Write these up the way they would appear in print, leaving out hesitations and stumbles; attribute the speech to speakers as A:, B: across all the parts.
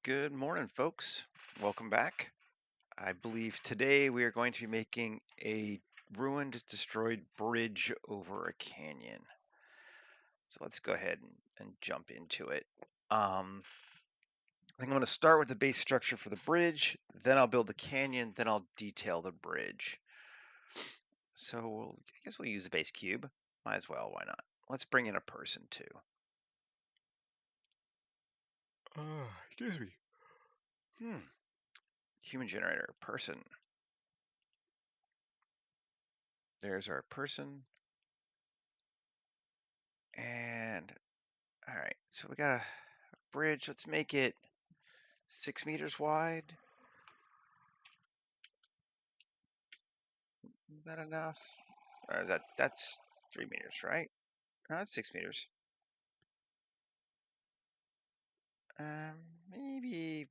A: Good morning, folks. Welcome back. I believe today we are going to be making a ruined, destroyed bridge over a canyon. So let's go ahead and jump into it. I think I'm going to start with the base structure for the bridge, then I'll build the canyon, then I'll detail the bridge. So I guess we'll use the base cube. Might as well, why not? Let's bring in a person too. Excuse me. Human generator, person. There's our person. And all right, so we got a bridge. Let's make it 6 meters wide. Is that enough? Or is that's 3 meters, right? No, that's 6 meters. Maybe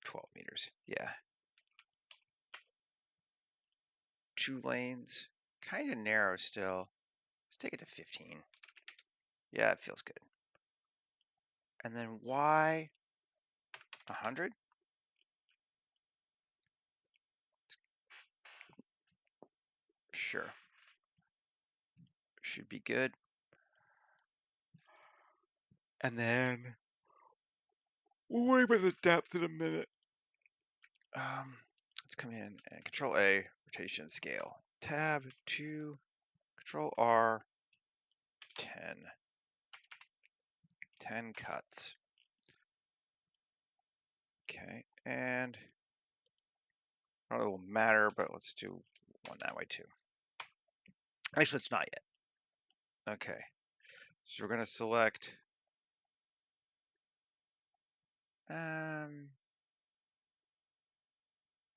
A: 12 meters. Yeah. 2 lanes. Kind of narrow still. Let's take it to 15. Yeah, it feels good. And then why 100? Sure. Should be good. And then we'll worry about the depth in a minute. Let's come in and Control A, rotation scale. Tab 2, Control R, 10. 10 cuts. Okay, and I don't know it will matter, but let's do one that way too. Actually, it's not yet. Okay, so we're gonna select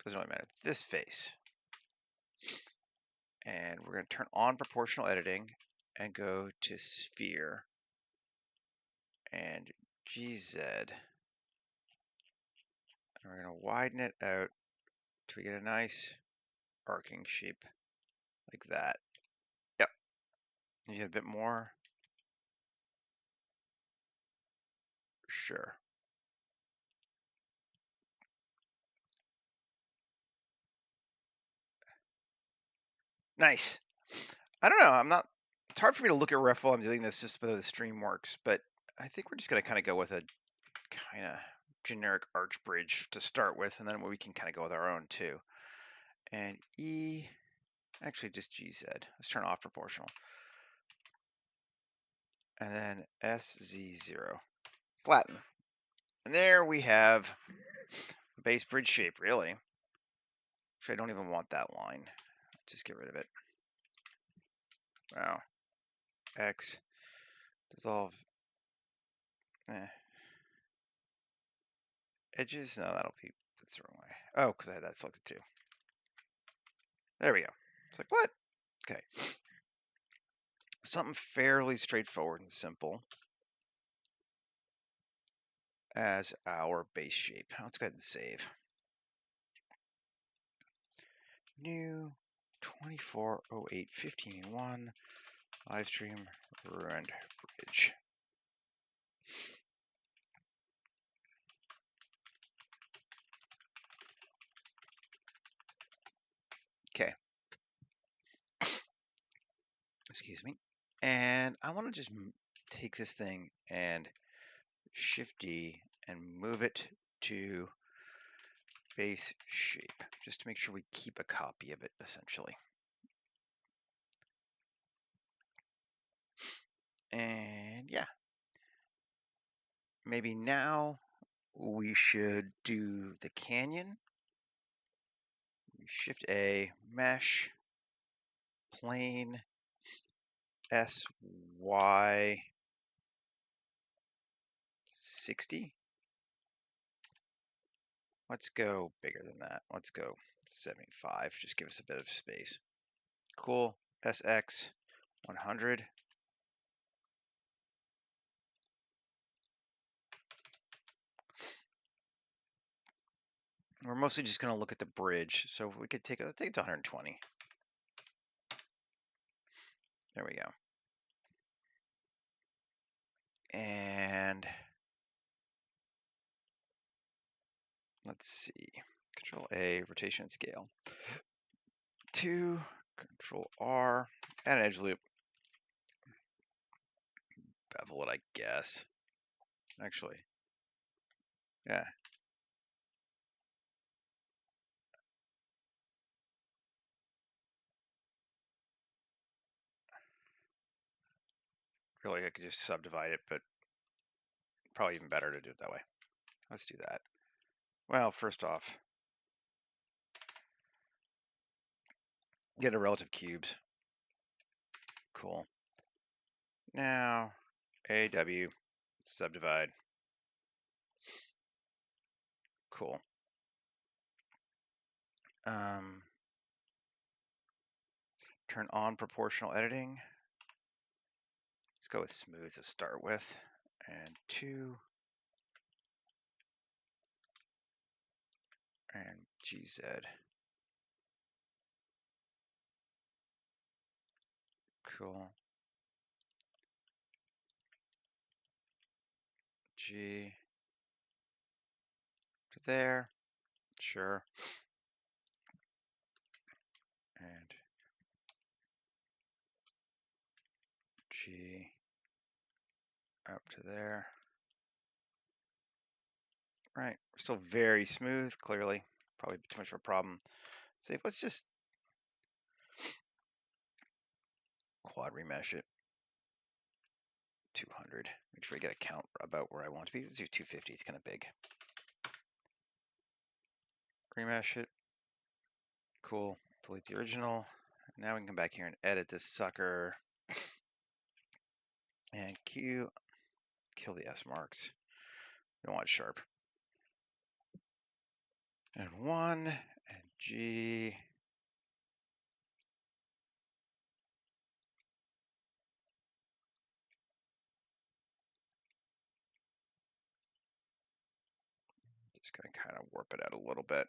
A: doesn't really matter, this face. And we're gonna turn on proportional editing and go to sphere and GZ. And we're gonna widen it out till we get a nice arcing shape like that. Yep. You get a bit more. Sure. Nice. I don't know. It's hard for me to look at ref while I'm doing this just so the stream works, but I think we're just going to kind of go with a kind of generic arch bridge to start with, and then we can kind of go with our own too. And E, actually just GZ. Let's turn off proportional. And then SZ0. Flatten. And there we have a base bridge shape, really. Actually, I don't even want that line. Let's just get rid of it. Wow. X. Dissolve. Edges? No, that's the wrong way. Oh, because I had that selected too. There we go. It's like, what? Okay. Something fairly straightforward and simple as our base shape. Let's go ahead and save. New 240815.1 live stream ruined bridge. Okay. Excuse me. And I want to just take this thing and Shift D and move it to base shape, just to make sure we keep a copy of it, essentially. And yeah, maybe now we should do the canyon. Shift A, mesh, plane, SY 60. Let's go bigger than that. Let's go 75. Just give us a bit of space. Cool. SX 100. We're mostly just going to look at the bridge, so we could take it to 120. There we go. And Let's see. Control A, rotation and scale. 2, Control R, add an edge loop. Bevel it, I guess. Actually, yeah. Really, I could just subdivide it, but probably even better to do it that way. Let's do that. Well, first off, get a relative cubes. Cool. Now, AW, subdivide. Cool. Turn on proportional editing. Let's go with smooth to start with. And 2. And GZ. Cool. G to there. Sure. And G up to there. Right. We're still very smooth, clearly. Probably too much of a problem. So let's just quad remesh it. 200. Make sure I get a count about where I want to be. Let's do 250. It's kind of big. Remesh it. Cool. Delete the original. Now we can come back here and edit this sucker. And Q. Kill the S marks. We don't want sharp. And 1. And G. Just going to kind of warp it out a little bit.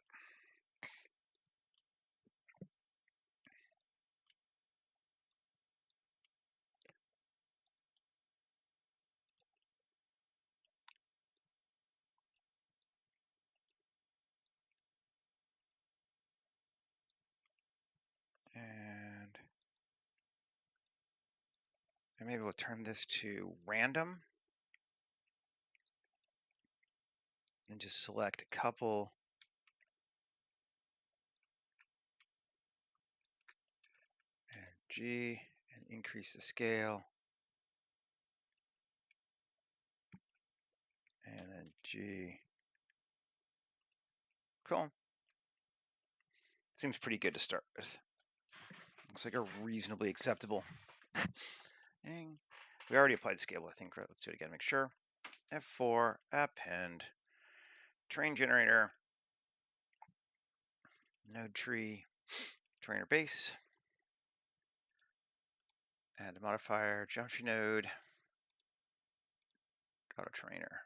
A: And maybe we'll turn this to random. And just select a couple. And G. And increase the scale. And then G. Cool. Seems pretty good to start with. Looks like a reasonably acceptable. And we already applied the scale, I think. Right, let's do it again, make sure. F4, append, train generator, node tree, trainer base, add a modifier, geometry node, auto trainer.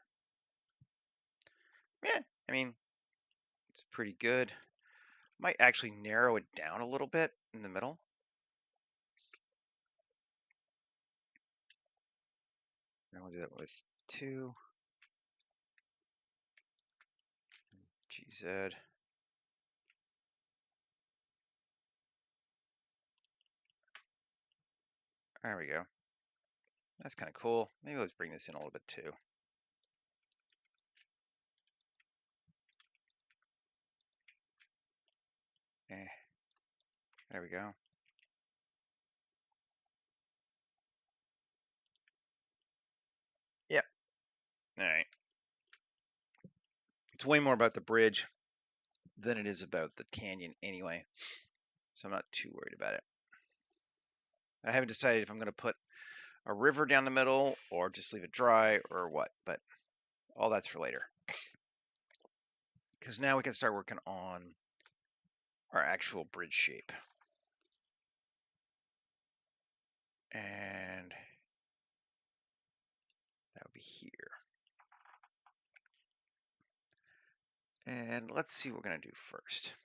A: Yeah, I mean, it's pretty good. Might actually narrow it down a little bit in the middle. And we'll do that with 2. GZ. There we go. That's kind of cool. Maybe let's bring this in a little bit too. There we go. Yep. All right. It's way more about the bridge than it is about the canyon anyway. So I'm not too worried about it. I haven't decided if I'm going to put a river down the middle or just leave it dry or what, but all that's for later. Because now we can start working on our actual bridge shape. And that would be here. And let's see what we're going to do first.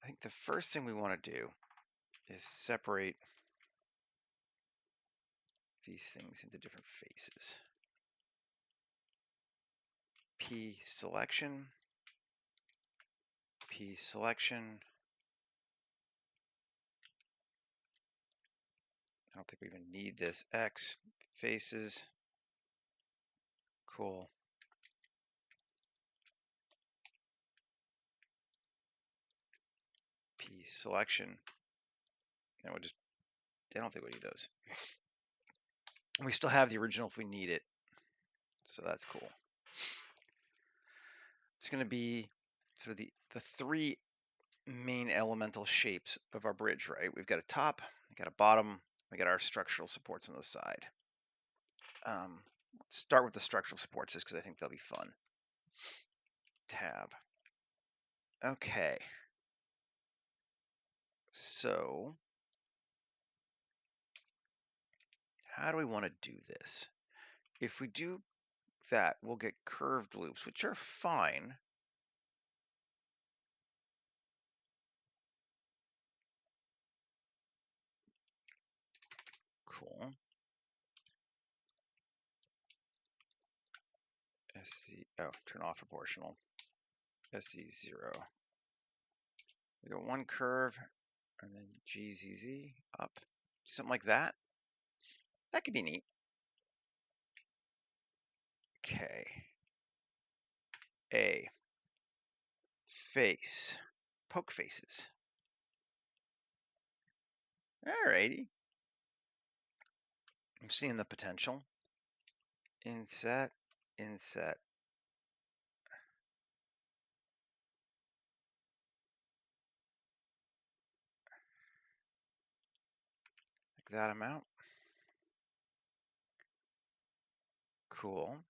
A: I think the first thing we want to do is separate these things into different faces. P selection, P selection. I don't think we even need this. X faces. Cool. P selection. And we'll just, I don't think we need those. And we still have the original if we need it. So that's cool. It's going to be sort of the three main elemental shapes of our bridge, right? We've got a top, we got a bottom, we got our structural supports on the side. Let's start with the structural supports just because I think they'll be fun. Tab. Okay. So how do we want to do this? If we do that, we'll get curved loops, which are fine. Cool. SC, oh, turn off proportional. SC0. We got one curve, and then GZZ up. Something like that. That could be neat. Okay. A. Face. Poke faces. Alrighty. I'm seeing the potential. Inset, inset. Like that amount. Cool.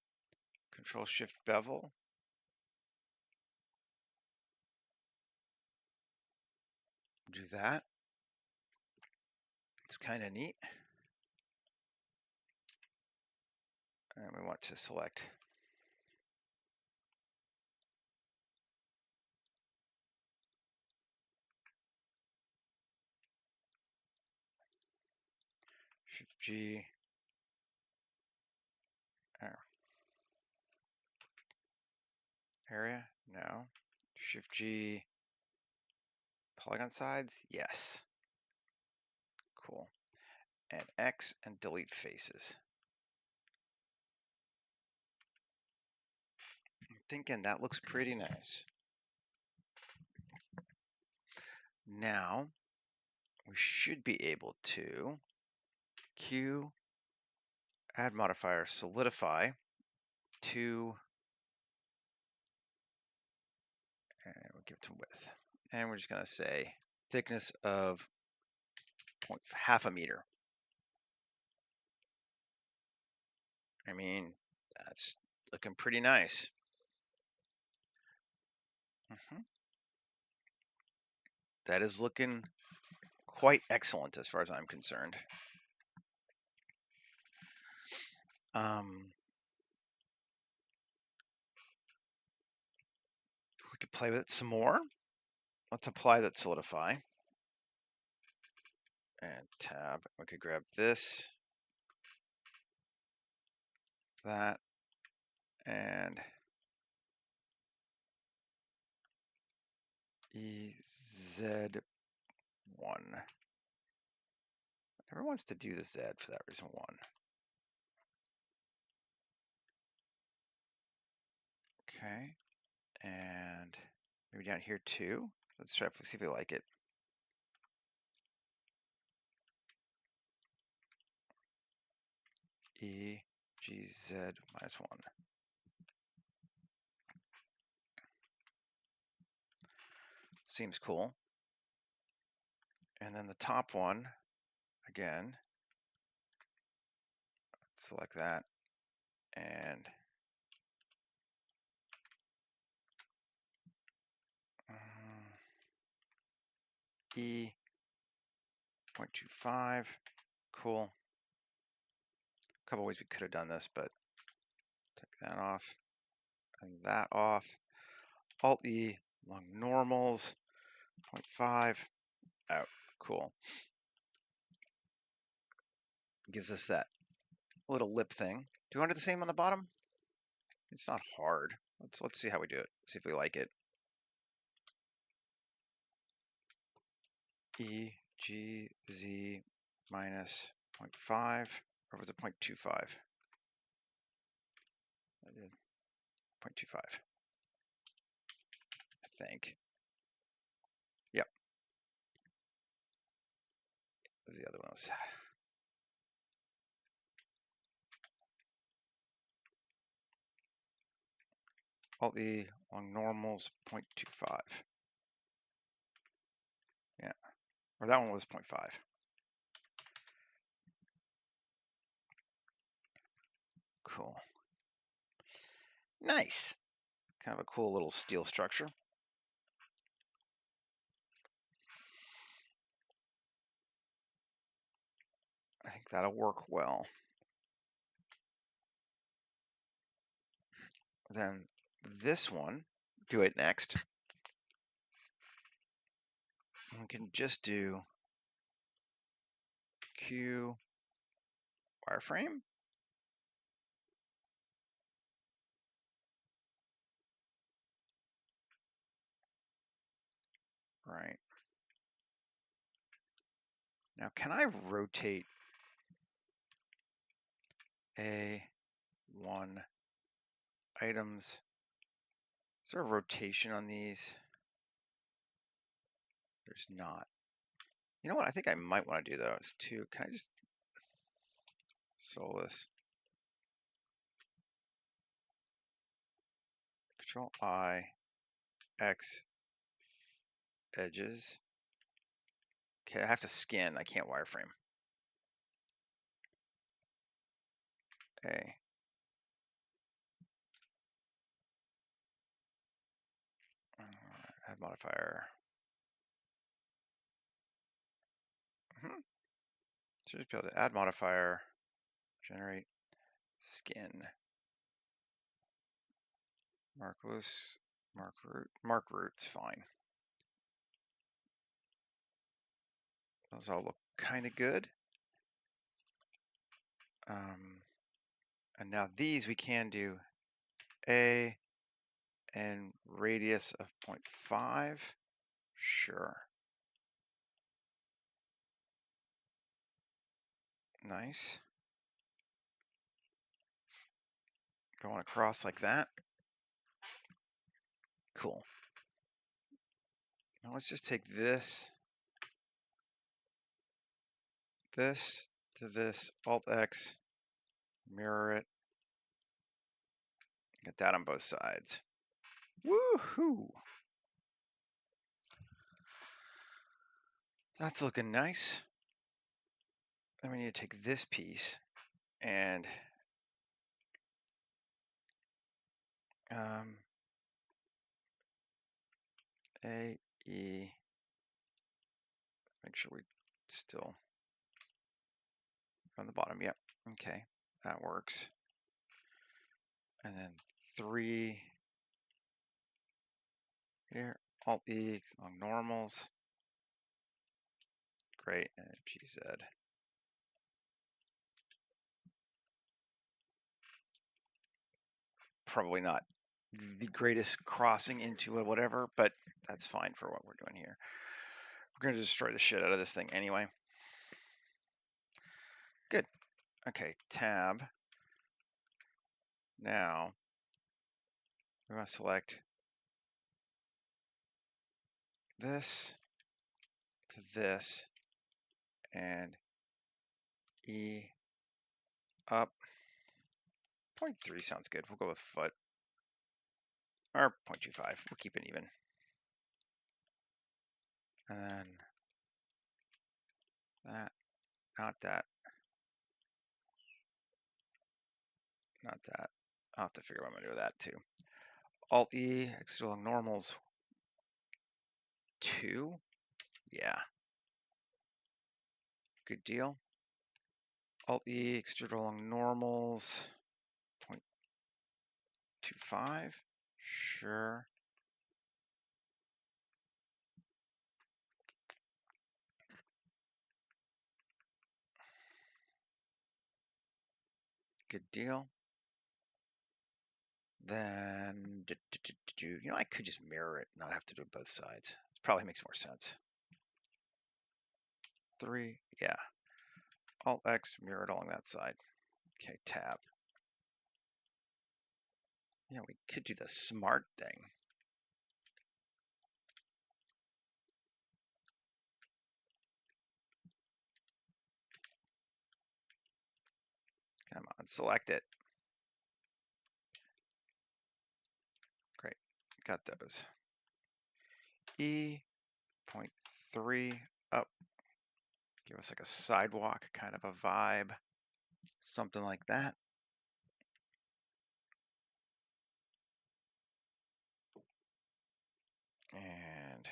A: Control Shift bevel. Do that. It's kind of neat. And we want to select Shift G. Area? No. Shift G. Polygon sides? Yes. Cool. And X and delete faces. I'm thinking that looks pretty nice. Now we should be able to Q, add modifier, solidify to, and we'll give it to width. And we're just going to say thickness of half a meter. I mean, that's looking pretty nice. That is looking quite excellent as far as I'm concerned. We could play with it some more. Let's apply that solidify. And tab. We could grab this, that, and EZ1. Never wants to do the Z for that reason, 1. Okay. And maybe down here too. Let's try to see if we like it. EGZ-1. Seems cool. And then the top one, again, select that, and E.25, cool. A couple ways we could have done this, but take that off and that off. Alt-E, long normals, 0.5, out, cool. Gives us that little lip thing. Do we want to do the same on the bottom? It's not hard. Let's see how we do it. See if we like it. E G Z minus 0.5, or was it 0.25? I did 0.25, I think. Yep, those are the other ones. Alt E along normals 0.25. Yeah, or that one was 0.5. Cool. Nice. Kind of a cool little steel structure. I think that'll work well. Then this one, do it next. We can just do Q wireframe. Right. Now, can I rotate A1 items? Is there a rotation on these? There's not. You know what? I think I might want to do those too. Can I just solve this? Control I, X, edges. Okay, I have to skin. I can't wireframe. A. Add modifier. Should just be able to add modifier, generate skin. Mark loose, mark root's fine. Those all look kind of good. And now these we can do A and radius of 0.5. Sure. Nice. Going across like that. Cool. Now let's just take this to this, Alt X, mirror it. Get that on both sides. Woohoo! That's looking nice. Then we need to take this piece and A, E, make sure we still on the bottom. Yep. Okay, that works. And then 3 here, Alt E along normals. Great, and GZ. Probably not the greatest crossing into a whatever, but that's fine for what we're doing here. We're going to destroy the shit out of this thing anyway. Good. Okay, tab. Now, we want to select this to this and E up. 0.3 sounds good. We'll go with foot. Or 0.25. We'll keep it even. And then that, not that, not that. I'll have to figure out what I'm going to do with that too. Alt E, extrude along normals 2. Yeah. Good deal. Alt E, extrude along normals 0.25. Sure. Good deal. Then, I could just mirror it, not have to do both sides. It probably makes more sense. 3, yeah. Alt X, mirror it along that side. Okay, tab. Yeah, we could do the smart thing. Come on, select it. Great, got those. E.3 up. Give us like a sidewalk kind of a vibe. Something like that. And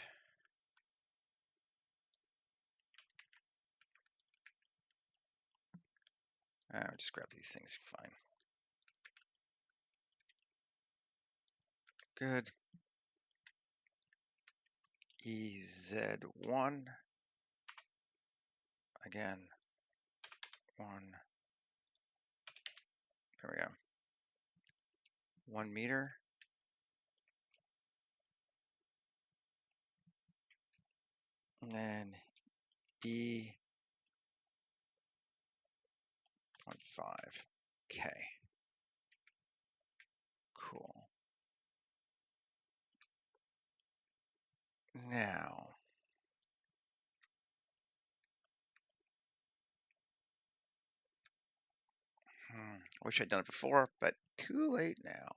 A: I'll just grab these things, fine. Good. EZ1. Again, 1. There we go. 1 meter. And then E.5. Okay. Cool. Now, I wish I'd done it before, but too late now.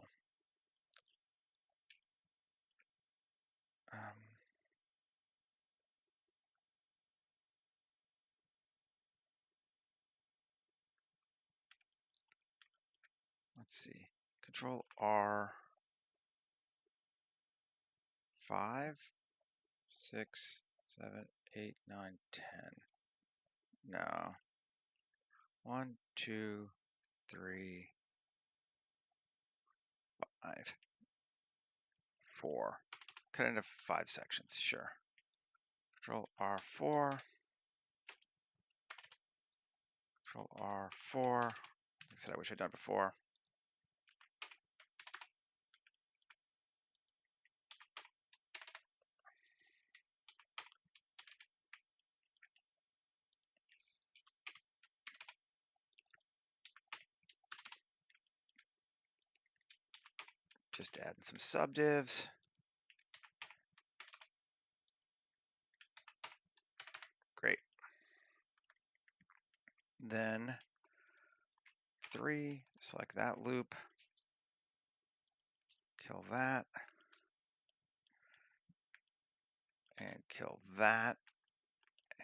A: Let's see. Control R. 5, 6, 7, 8, 9, 10. No. 1, 2, 3, 5, 4. Cut into 5 sections, sure. Control R4. Control R4. Like I said, I wish I'd done it before. Just adding some subdivs. Great. Then 3, select that loop. Kill that. And kill that.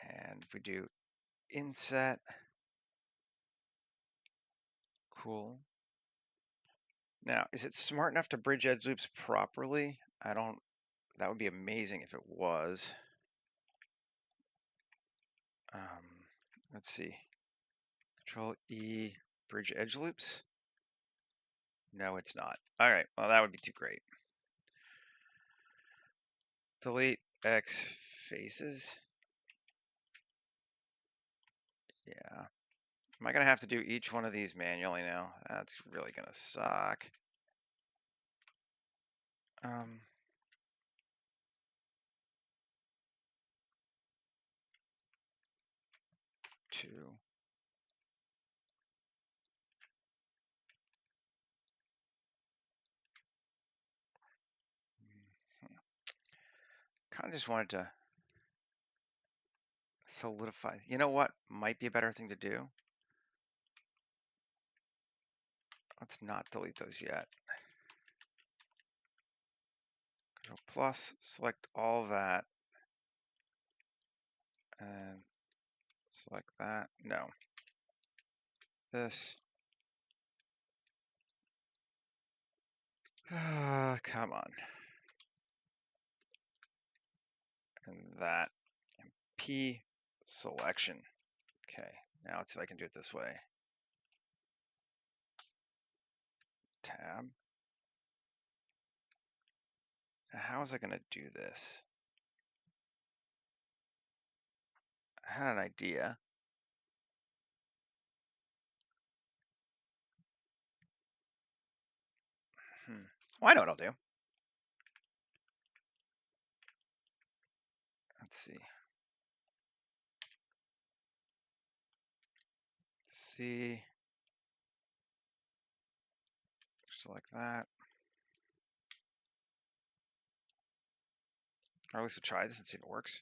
A: And if we do inset, cool. Now, is it smart enough to bridge edge loops properly? That would be amazing if it was. Let's see. Control E, bridge edge loops. No, it's not. All right, well, that would be too great. Delete X faces. Yeah. Am I gonna have to do each one of these manually now? That's really gonna suck. 2. Kind of just wanted to solidify. You know what might be a better thing to do? Let's not delete those yet. Control plus, select all that, and select that. No. This. Come on. And that. And P selection. Okay. Now let's see if I can do it this way. Tab. Now, how was I going to do this? I had an idea. Oh, I know what I'll do. Let's see. See. Just like that. Or at least we'll try this and see if it works.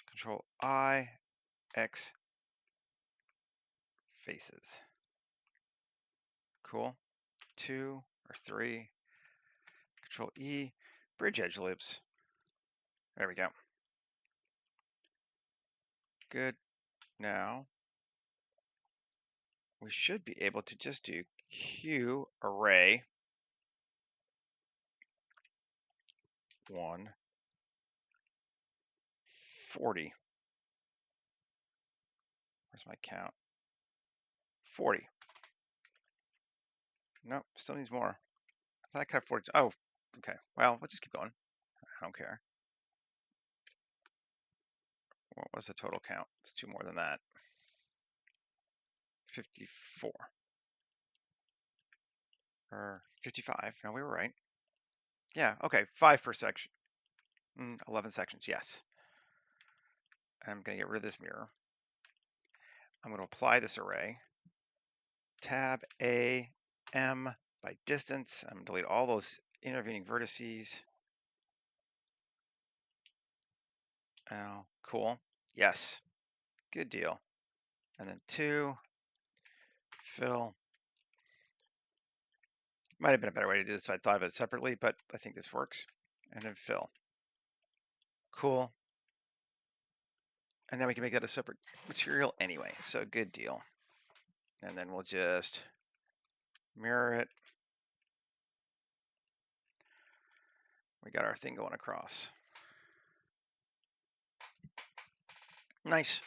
A: Control I, X, faces. Cool. 2 or 3. Control E, bridge edge loops. There we go. Good. Now we should be able to just do Q array 140. Where's my count? 40. Nope, still needs more. I thought I cut 40. Oh, okay. Well, we'll just keep going. I don't care. What was the total count? It's 2 more than that. 54. Or 55. No, we were right. Yeah, okay. 5 per section. 11 sections, yes. I'm going to get rid of this mirror. I'm going to apply this array. Tab A, M by distance. I'm going to delete all those intervening vertices. Oh, cool. Yes. Good deal. And then 2, fill. Might have been a better way to do this, so I thought of it separately, but I think this works. And then fill. Cool. And then we can make that a separate material anyway, so good deal. And then we'll just mirror it. We got our thing going across. Nice.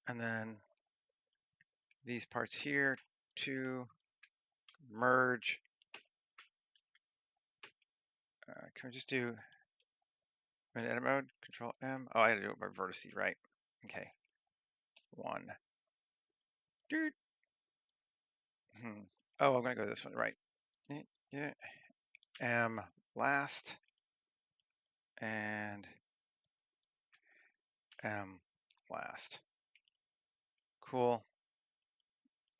A: And then these parts here to merge. Can we just do in edit mode? Control M. Oh, I had to do it by vertices, right? Okay. 1. Dude. Oh, I'm gonna go this one, right? Yeah. M last and M last. Cool.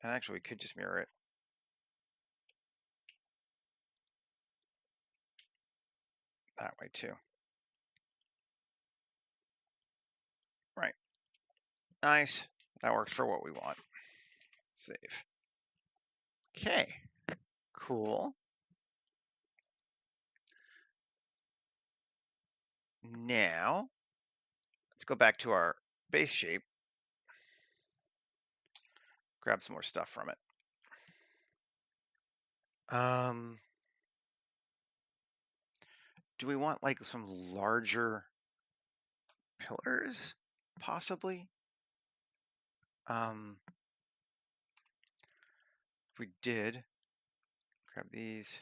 A: And actually, we could just mirror it. That way too. Right. Nice. That works for what we want. Save. Okay. Cool. Now, let's go back to our base shape. Grab some more stuff from it. Do we want like some larger pillars, possibly? If we did, grab these.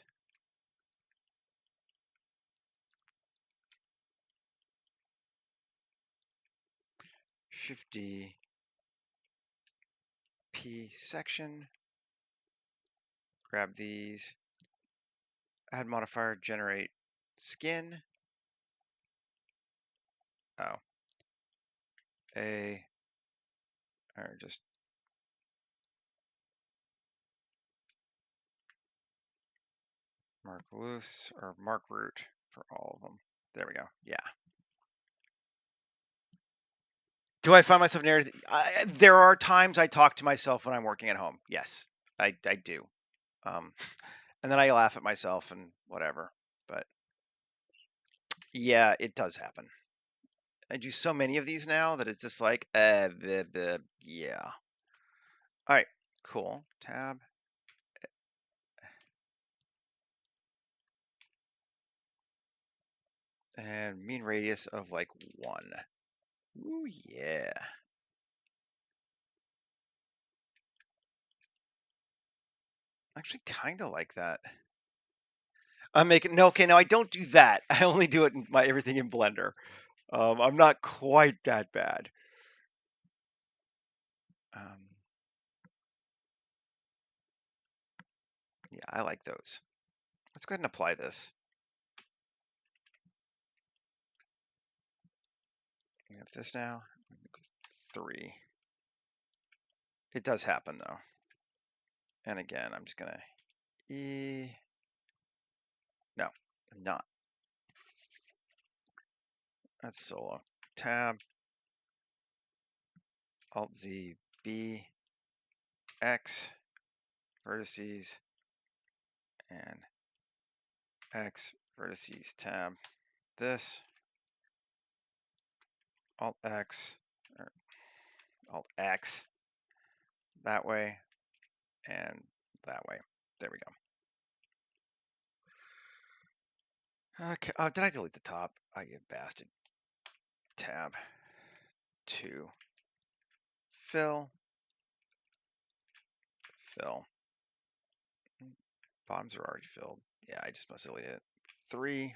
A: Shift D, P section. Grab these. Add modifier, generate skin. Oh. Or just mark loose or mark root for all of them. There we go. Yeah. Do I find myself narrating? There are times I talk to myself when I'm working at home. Yes, I do. And then I laugh at myself and whatever. But yeah, it does happen. I do so many of these now that it's just like, yeah. All right, cool. Tab. And mean radius of like 1. Ooh, yeah. Actually, kind of like that. I'm making, no, okay, no, I don't do that. I only do it in my everything in Blender. I'm not quite that bad. Yeah, I like those. Let's go ahead and apply this. We have this now. 3. It does happen though. And again, I'm just gonna no, I'm not. That's solo. Tab, Alt Z, B, X, vertices, and X, vertices, tab, this, Alt X, or Alt X, that way, and that way. There we go. Okay, oh, did I delete the top? You bastard. Tab, 2, fill, fill. Bottoms are already filled. Yeah, I just must delete it. 3,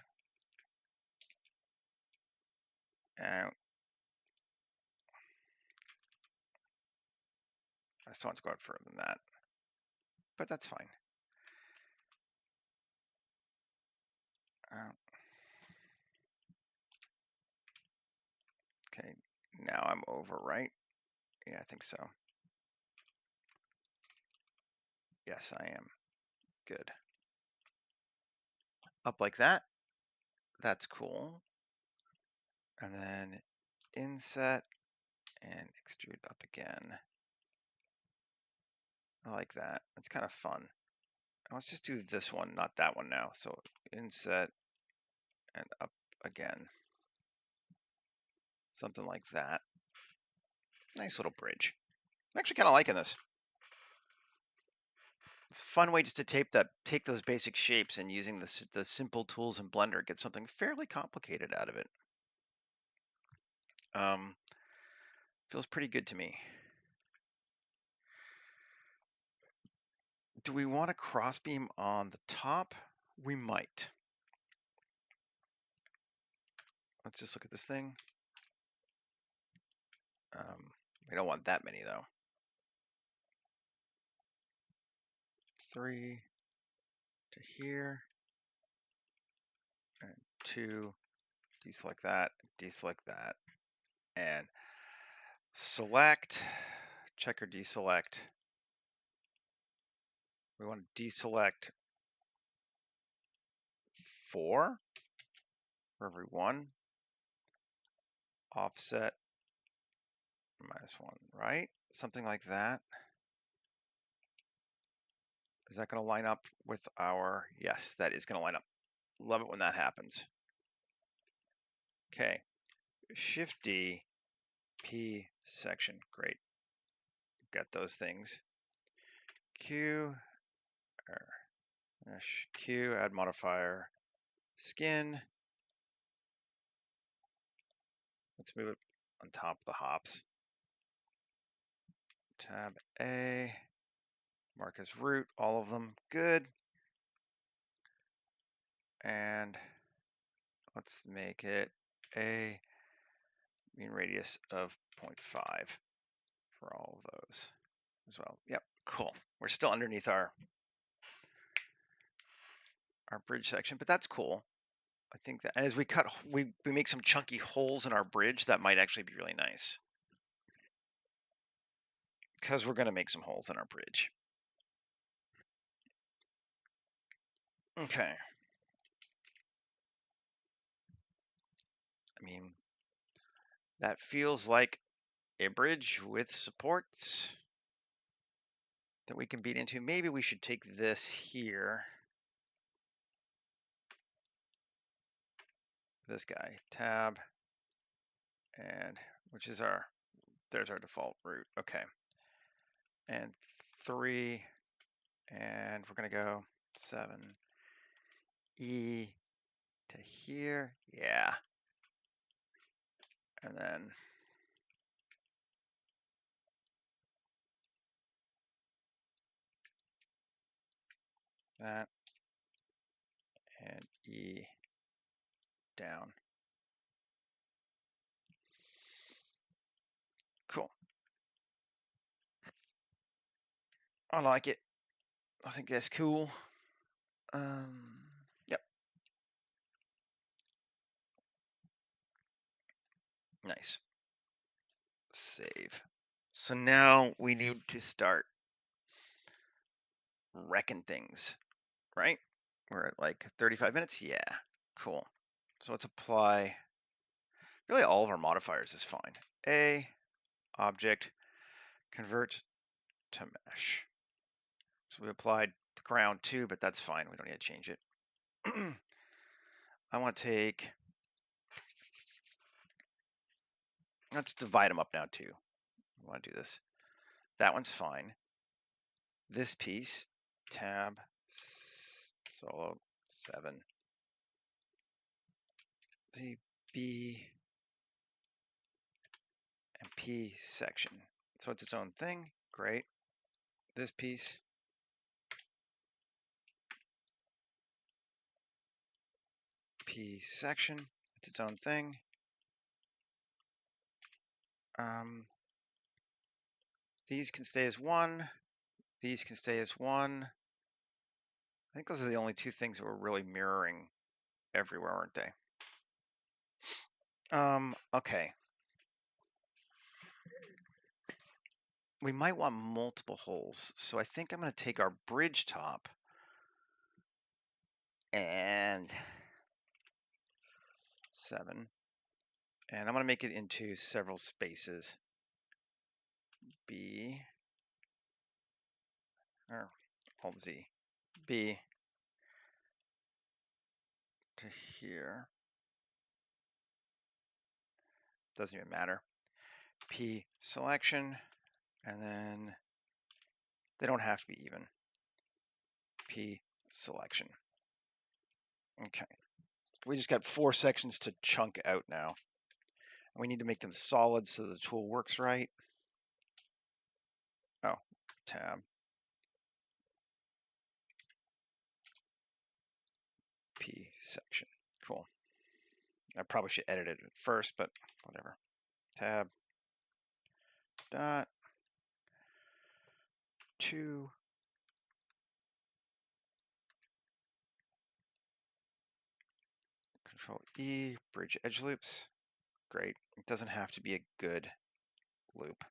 A: and I still want to go out further than that, but that's fine. Okay, now I'm over, right? Yeah, I think so. Yes, I am. Good. Up like that. That's cool. And then inset and extrude up again. I like that. That's kind of fun. Let's just do this one, not that one now. So inset and up again. Something like that. Nice little bridge. I'm actually kind of liking this. It's a fun way just to take those basic shapes and using the simple tools in Blender, get something fairly complicated out of it. Feels pretty good to me. Do we want a crossbeam on the top? We might. Let's just look at this thing. We don't want that many though. 3 to here, and 2, deselect that, and select, check or deselect. We want to deselect 4 for every 1. Offset -1, right? Something like that. Is that going to line up with our, yes, that is going to line up. Love it when that happens. Okay, Shift D, P section, great. Got those things. Q, Q, add modifier, skin. Let's move it on top of the hops. Tab A, mark as root, all of them, good. And let's make it a mean radius of 0.5 for all of those as well. Yep, cool. We're still underneath our bridge section, but that's cool. I think that, and as we cut, we make some chunky holes in our bridge, that might actually be really nice. Because we're going to make some holes in our bridge. Okay. I mean, that feels like a bridge with supports that we can beat into. Maybe we should take this here. This guy, tab, and which is there's our default route. Okay. And 3, and we're going to go 7, E to here. Yeah. And then that, and E down. Cool. I like it. I think that's cool. Save. So now we need to start wrecking things, right? We're at like 35 minutes. Yeah, cool. So let's apply, really all of our modifiers is fine. A, object, convert to mesh. So we applied the ground too, but that's fine. We don't need to change it. I want to take, let's divide them up now too. I want to do this. That one's fine. This piece, tab, solo, 7, the B and P section. So it's its own thing. Great. This piece, P section, it's its own thing. These can stay as 1. These can stay as 1. I think those are the only two things that we're really mirroring everywhere, aren't they? Okay. We might want multiple holes. So I think I'm going to take our bridge top and 7. And I'm going to make it into several spaces. B, or Alt Z, B to here. Doesn't even matter. P selection, and then they don't have to be even. P selection. Okay. We just got 4 sections to chunk out now. We need to make them solid so the tool works right. Oh, tab. P section. Cool. I probably should edit it first, but whatever. Tab. Dot. 2. Control E. Bridge edge loops. Great. It doesn't have to be a good loop.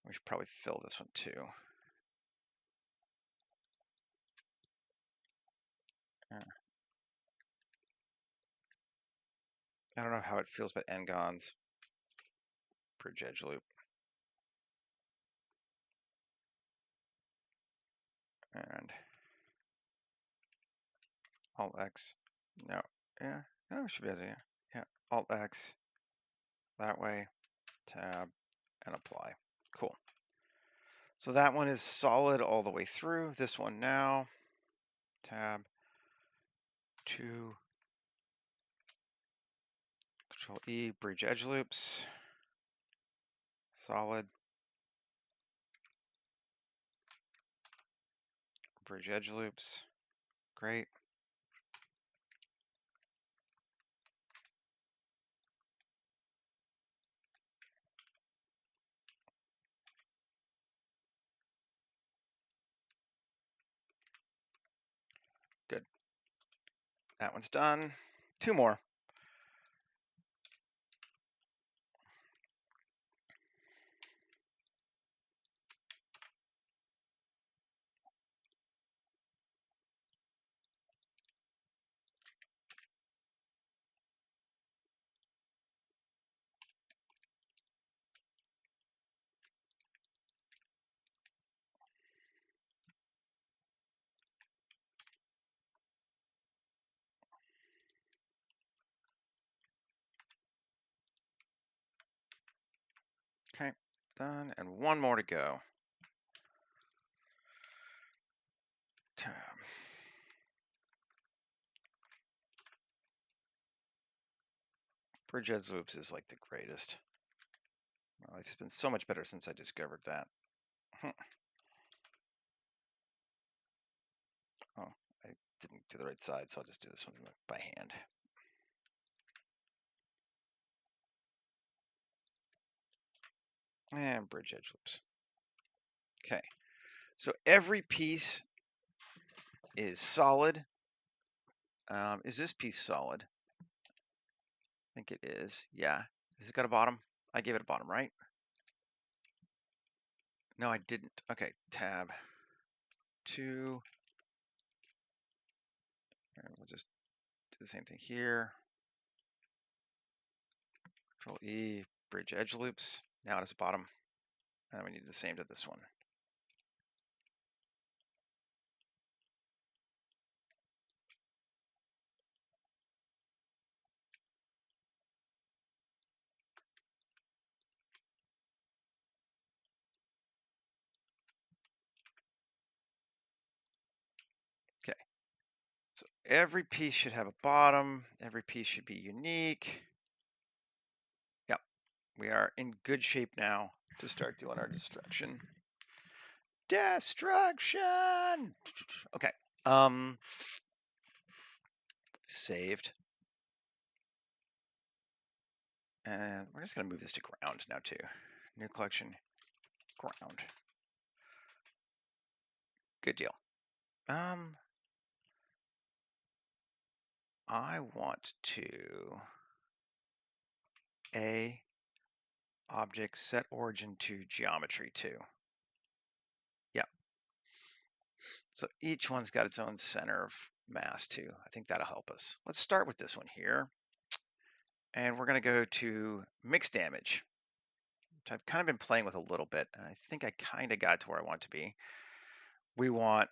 A: We should probably fill this one too. I don't know how it feels, but n-gons. Bridge edge loop. And Alt X. No. Yeah. No, we should be able to. Yeah. Alt X. That way. Tab. And apply. Cool. So that one is solid all the way through. This one now. Tab. 2. Control E. Bridge edge loops. Solid. Bridge edge loops. Great. Good. That one's done. 2 more. Okay, done, and 1 more to go. Tab. Bridge edge loops is like the greatest. My life's been so much better since I discovered that. Oh, I didn't do the right side, so I'll just do this one by hand. And bridge edge loops. Okay, so every piece is solid. Is this piece solid? I think it is. Yeah. Has it got a bottom? I gave it a bottom, right? No, I didn't. Okay, tab 2. And we'll just do the same thing here. Control E, bridge edge loops. Now it is bottom. And we need the same to this one. Okay. So every piece should have a bottom. Every piece should be unique. Yep. We are in good shape now to start doing our destruction. Destruction. Okay. Saved. And we're just going to move this to ground now too. New collection, ground. Good deal. I want to object set origin to geometry too. Yeah. So each one's got its own center of mass too. I think that'll help us. Let's start with this one here. And we're going to go to mixed damage, which I've kind of been playing with a little bit. And I think I kind of got to where I want to be. We want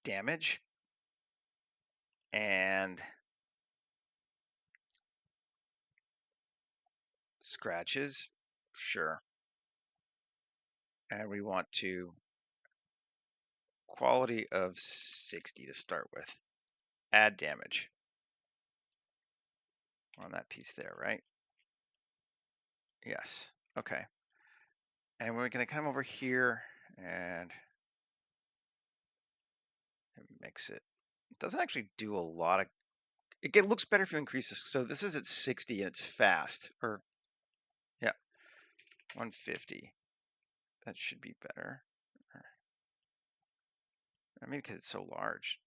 A: damage and scratches, sure. And we want to quality of 60 to start with. Add damage. We're on that piece there, right? Yes. Okay. And we're going to come over here and mix it. It doesn't actually do a lot of. It looks better if you increase this. So this is at 60 and it's fast. Or yeah, 150. That should be better. Or maybe because it's so large.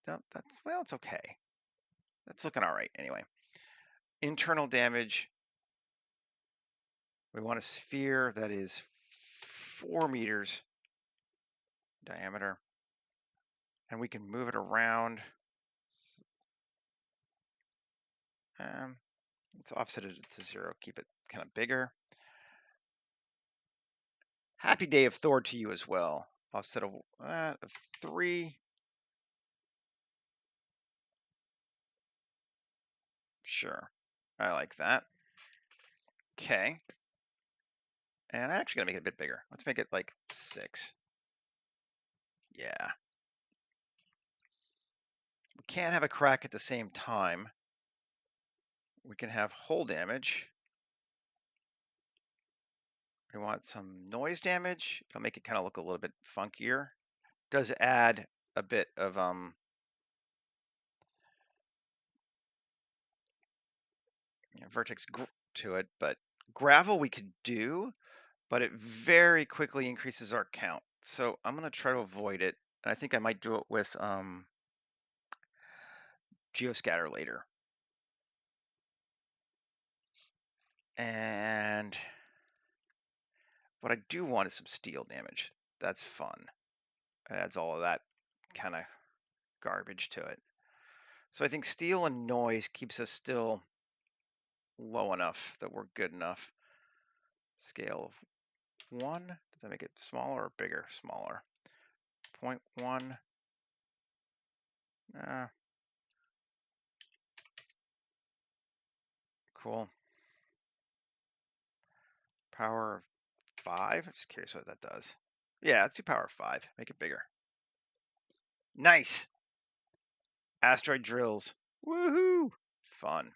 A: No, well, it's okay. That's looking all right anyway. Internal damage. We want a sphere that is 4 meters diameter. And we can move it around. Let's offset it to 0, keep it kind of bigger. Happy Day of Thor to you as well. Offset of 3. Sure, I like that. Okay. And I'm actually gonna make it a bit bigger. Let's make it like 6. Yeah. We can't have a crack at the same time. We can have hull damage. We want some noise damage. It'll make it kind of look a little bit funkier. Does add a bit of vertex to it, but gravel we could do, but it very quickly increases our count. So I'm going to try to avoid it. And I think I might do it with geoscatter later. And what I do want is some steel damage. That's fun. It adds all of that kind of garbage to it. So I think steel and noise keeps us still low enough that we're good enough. Scale of 1. Does that make it smaller or bigger? Smaller. 0.1. Cool. Power of 5. I'm just curious what that does. Yeah, let's do power of 5. Make it bigger. Nice. Asteroid drills. Woohoo! Fun.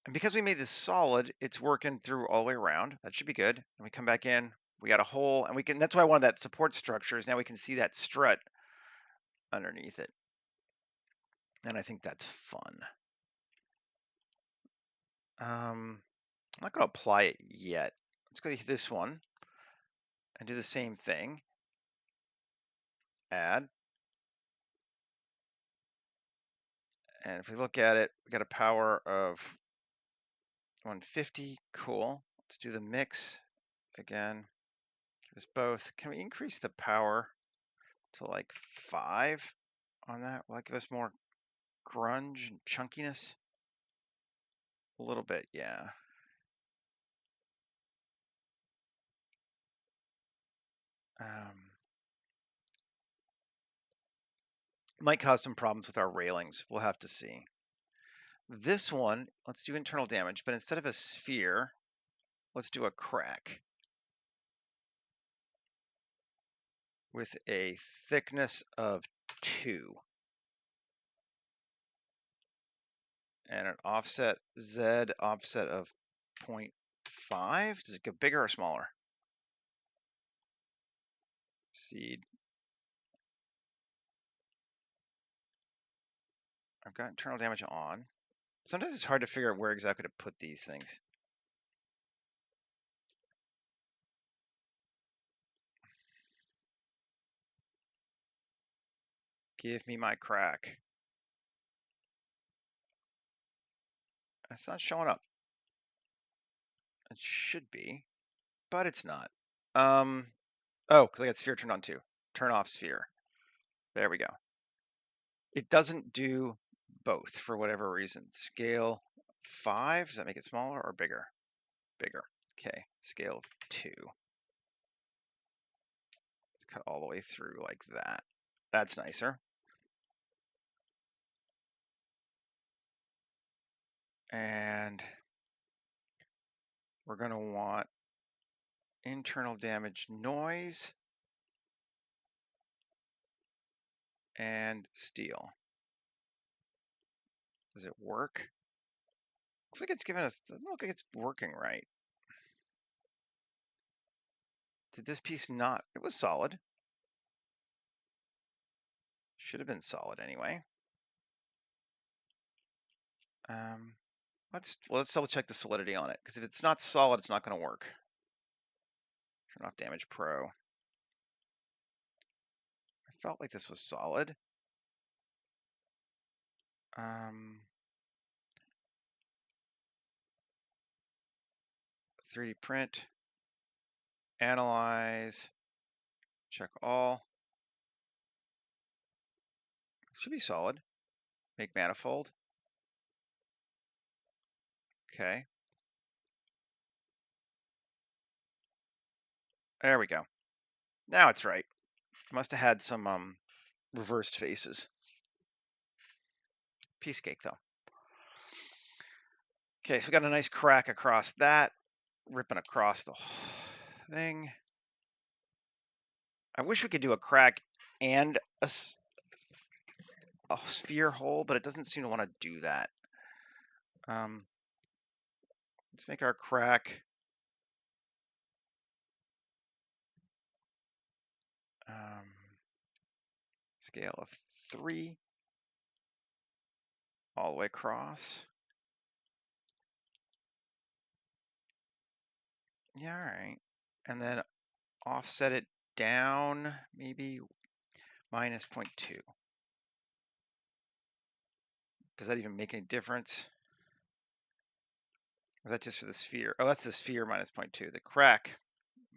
A: And because we made this solid, it's working through all the way around. That should be good. And we come back in, we got a hole, and we can, that's why I wanted that support structure, is now we can see that strut underneath it. And I think that's fun. I'm not going to apply it yet. Let's go to this one and do the same thing. Add. And if we look at it, we got a power of 150. Cool. Let's do the mix again. Give us both. Can we increase the power to like 5 on that? Will that give us more grunge and chunkiness? A little bit, yeah. Might cause some problems with our railings. We'll have to see. This one, let's do internal damage, but instead of a sphere, let's do a crack with a thickness of 2 and an offset Z offset of 0.5. Does it go bigger or smaller? Seed. I've got internal damage on. Sometimes it's hard to figure out where exactly to put these things. Give me my crack. It's not showing up. It should be, but it's not. Oh, because I got sphere turned on too. Turn off sphere. There we go. It doesn't do both for whatever reason. Scale 5, does that make it smaller or bigger? Bigger. Okay, scale 2. Let's cut all the way through like that. That's nicer. And we're going to want internal damage noise and steel. Does it work? Looks like it's giving us, doesn't look like it's working right. Did this piece not? It was solid. Should have been solid anyway. Let's double check the solidity on it, because if it's not solid, it's not going to work. Turn off damage pro. I felt like this was solid. 3D print, analyze, check all. Should be solid. Make manifold. Okay. There we go. Now it's right. Must have had some reversed faces. Piece cake though. Okay, so we got a nice crack across that, ripping across the thing. I wish we could do a crack and a sphere hole, but it doesn't seem to want to do that. Let's make our crack scale of 3 all the way across. Yeah, all right. And then offset it down, maybe minus 0.2. Does that even make any difference? Is that just for the sphere? Oh, that's the sphere minus 0.2. The crack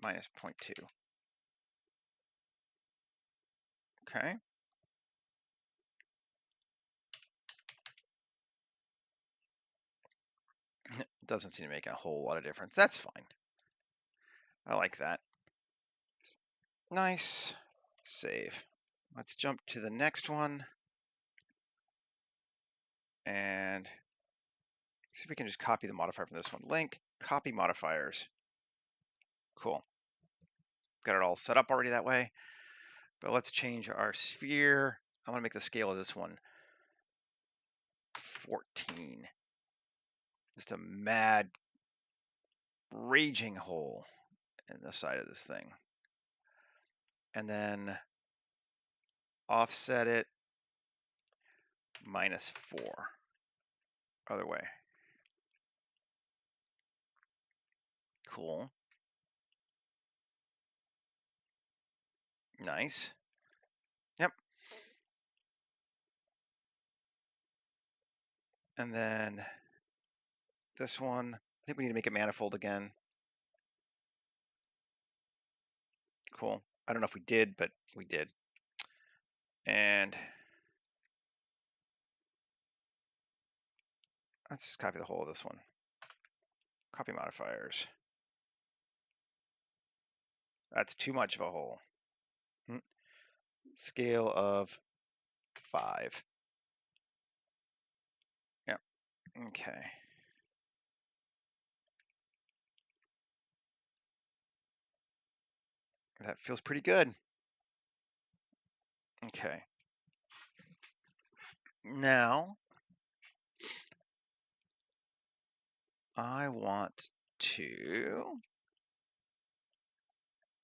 A: minus 0.2. Okay. Doesn't seem to make a whole lot of difference. That's fine. I like that. Nice. Save. Let's jump to the next one. And see if we can just copy the modifier from this one. Link, copy modifiers. Cool. Got it all set up already that way. But let's change our sphere. I want to make the scale of this one 14. Just a mad, raging hole in the side of this thing. And then offset it minus 4. Other way. Cool. Nice. Yep. And then this one, I think we need to make it manifold again. Cool. I don't know if we did, but we did. And let's just copy the whole of this one. Copy modifiers. That's too much of a hole. Scale of 5. Yep. Okay. That feels pretty good. Okay. Now, I want to,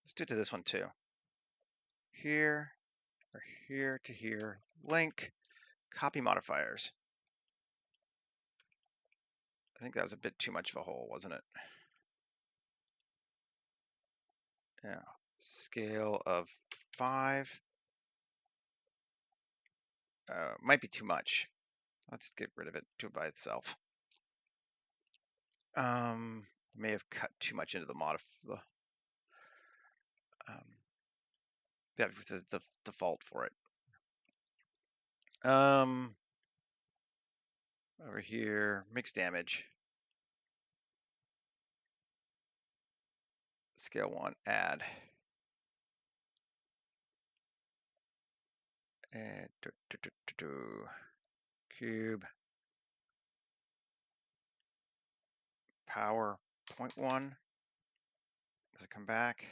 A: let's do it to this one too. Here, or here to here, link, copy modifiers. I think that was a bit too much of a hole, wasn't it? Yeah. Scale of 5. Might be too much. Let's get rid of it, do it by itself. May have cut too much into the yeah, the default for it. Over here, mixed damage. Scale 1, add. And cube. Power 0.1. Does it come back?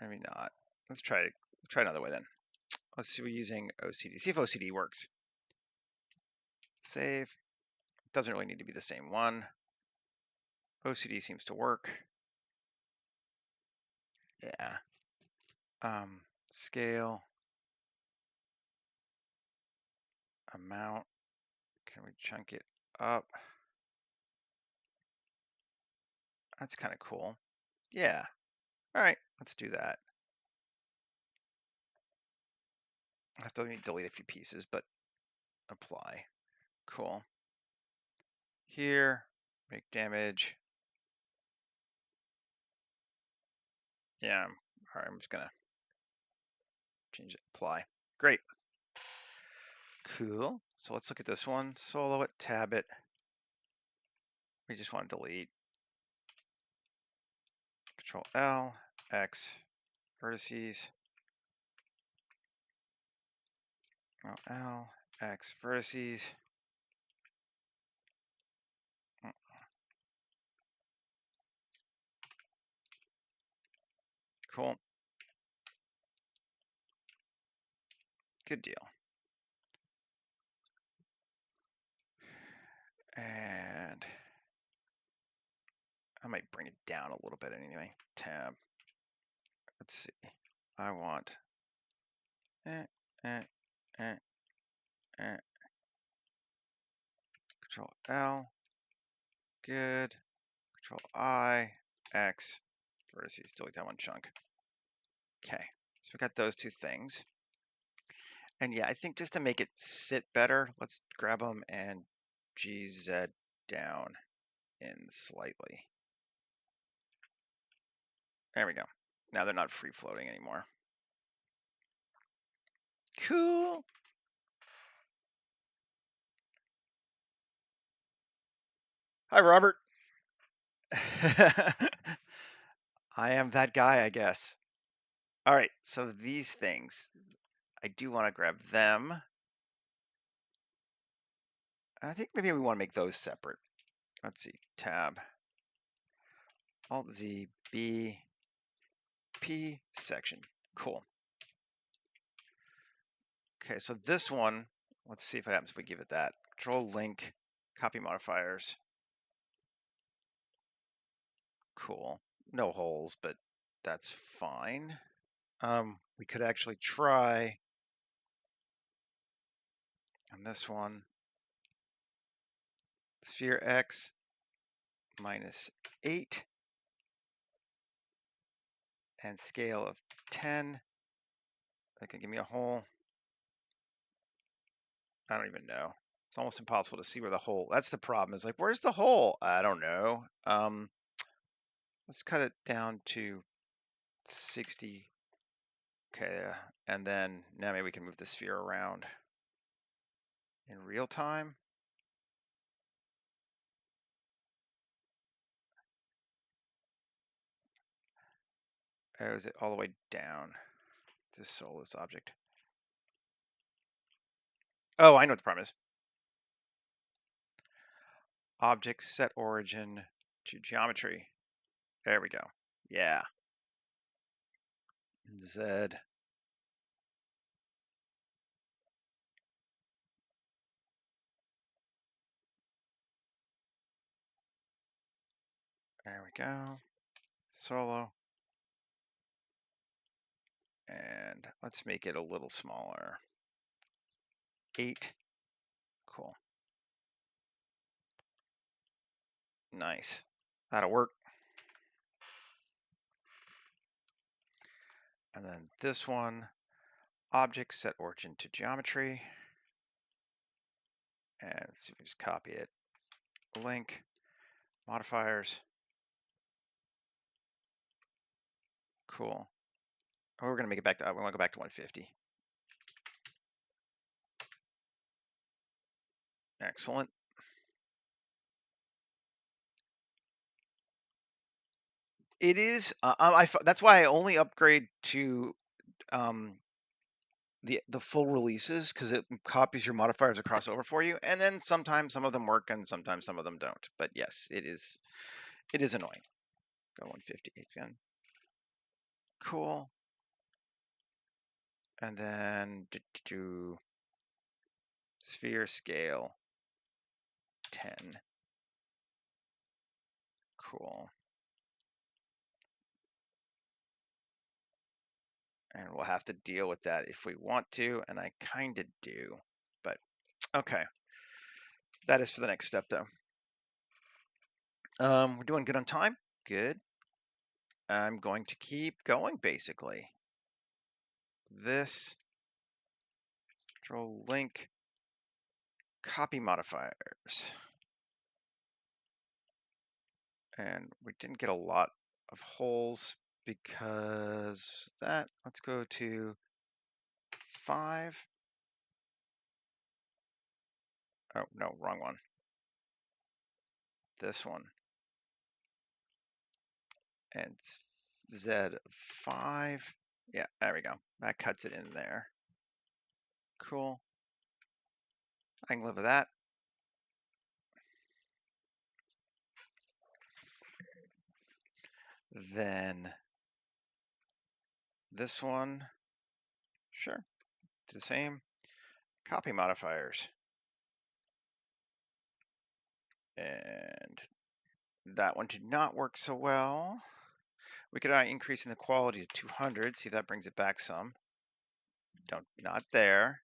A: Maybe not. Let's try another way then. Let's see, we're using OCD. See if OCD works. Save. Doesn't really need to be the same one. OCD seems to work. Yeah. Scale. Amount. Can we chunk it up? That's kind of cool. Yeah. All right, let's do that. I have to delete a few pieces, but apply. Cool. Here, make damage. Yeah, all right, I'm just gonna change it, apply. Great. Cool. So let's look at this one. Solo it, tab it. We just want to delete. Control L, X, vertices. L, X, vertices. Cool. Good deal. And I might bring it down a little bit anyway. Tab. Let's see. I want Control L. Good. Control I, X, vertices. Delete that one chunk. Okay. So we got those two things. And yeah, I think just to make it sit better, let's grab them and GZ down in slightly. There we go. Now they're not free floating anymore. Cool. Hi, Robert. I am that guy, I guess. All right, so these things, I do want to grab them. I think maybe we want to make those separate. Let's see, tab, Alt Z, B, P, section. Cool. Okay, so this one, let's see if it happens if we give it that. Control link, copy modifiers. Cool. No holes, but that's fine. We could actually try on this one, sphere X minus 8 and scale of 10 That can give me a hole. I don't even know. It's almost impossible to see where the hole. That's the problem. Is like, where's the hole? I don't know. Let's cut it down to 60. Okay, and then now maybe we can move the sphere around in real time. Or is it all the way down to solve this object? Oh, I know what the problem is. Object set origin to geometry. There we go. Yeah. Z. There we go. Solo. And let's make it a little smaller. 8. Cool. Nice. That'll work. And then this one, object set origin to geometry. And let's see if we just copy it. Link, modifiers. Cool. Oh, we're gonna make it back to, we wanna go back to 150. Excellent. It is, that's why I only upgrade to the full releases, because it copies your modifiers across over for you, and then sometimes some of them work and sometimes some of them don't. But yes, it is annoying. Go 150 again. Cool. And then do sphere scale 10. Cool. And we'll have to deal with that if we want to, and I kind of do, but okay. That is for the next step, though. We're doing good on time. Good. I'm going to keep going, basically. This, control link, copy modifiers. And we didn't get a lot of holes because that. Let's go to 5. Oh, no, wrong one. This one. And Z5. Yeah, there we go. That cuts it in there. Cool. I can live with that. Then this one, sure, it's the same. Copy modifiers. And that one did not work so well. We could increase in the quality to 200, see if that brings it back some. Not there.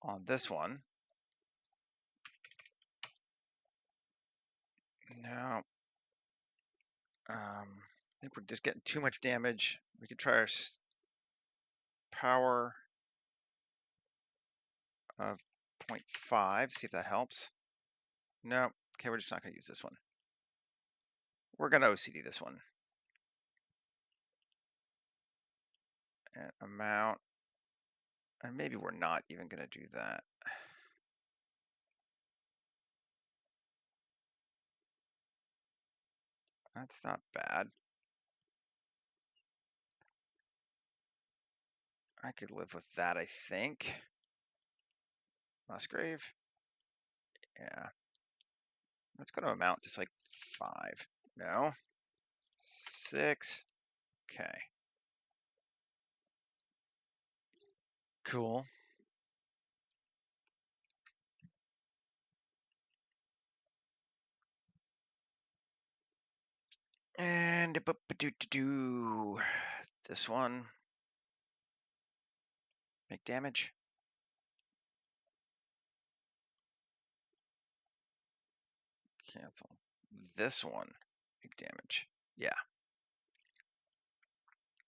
A: On this one. No. I think we're just getting too much damage. We could try our power of 0.5, see if that helps. No. Okay, we're just not going to use this one. We're going to OCD this one. And amount. And maybe we're not even going to do that. That's not bad. I could live with that, I think. Musgrave. Yeah. Let's go to amount, just like 5. No. 6. Okay. Cool. And this one. Make damage. Cancel. This one. Make damage. Yeah.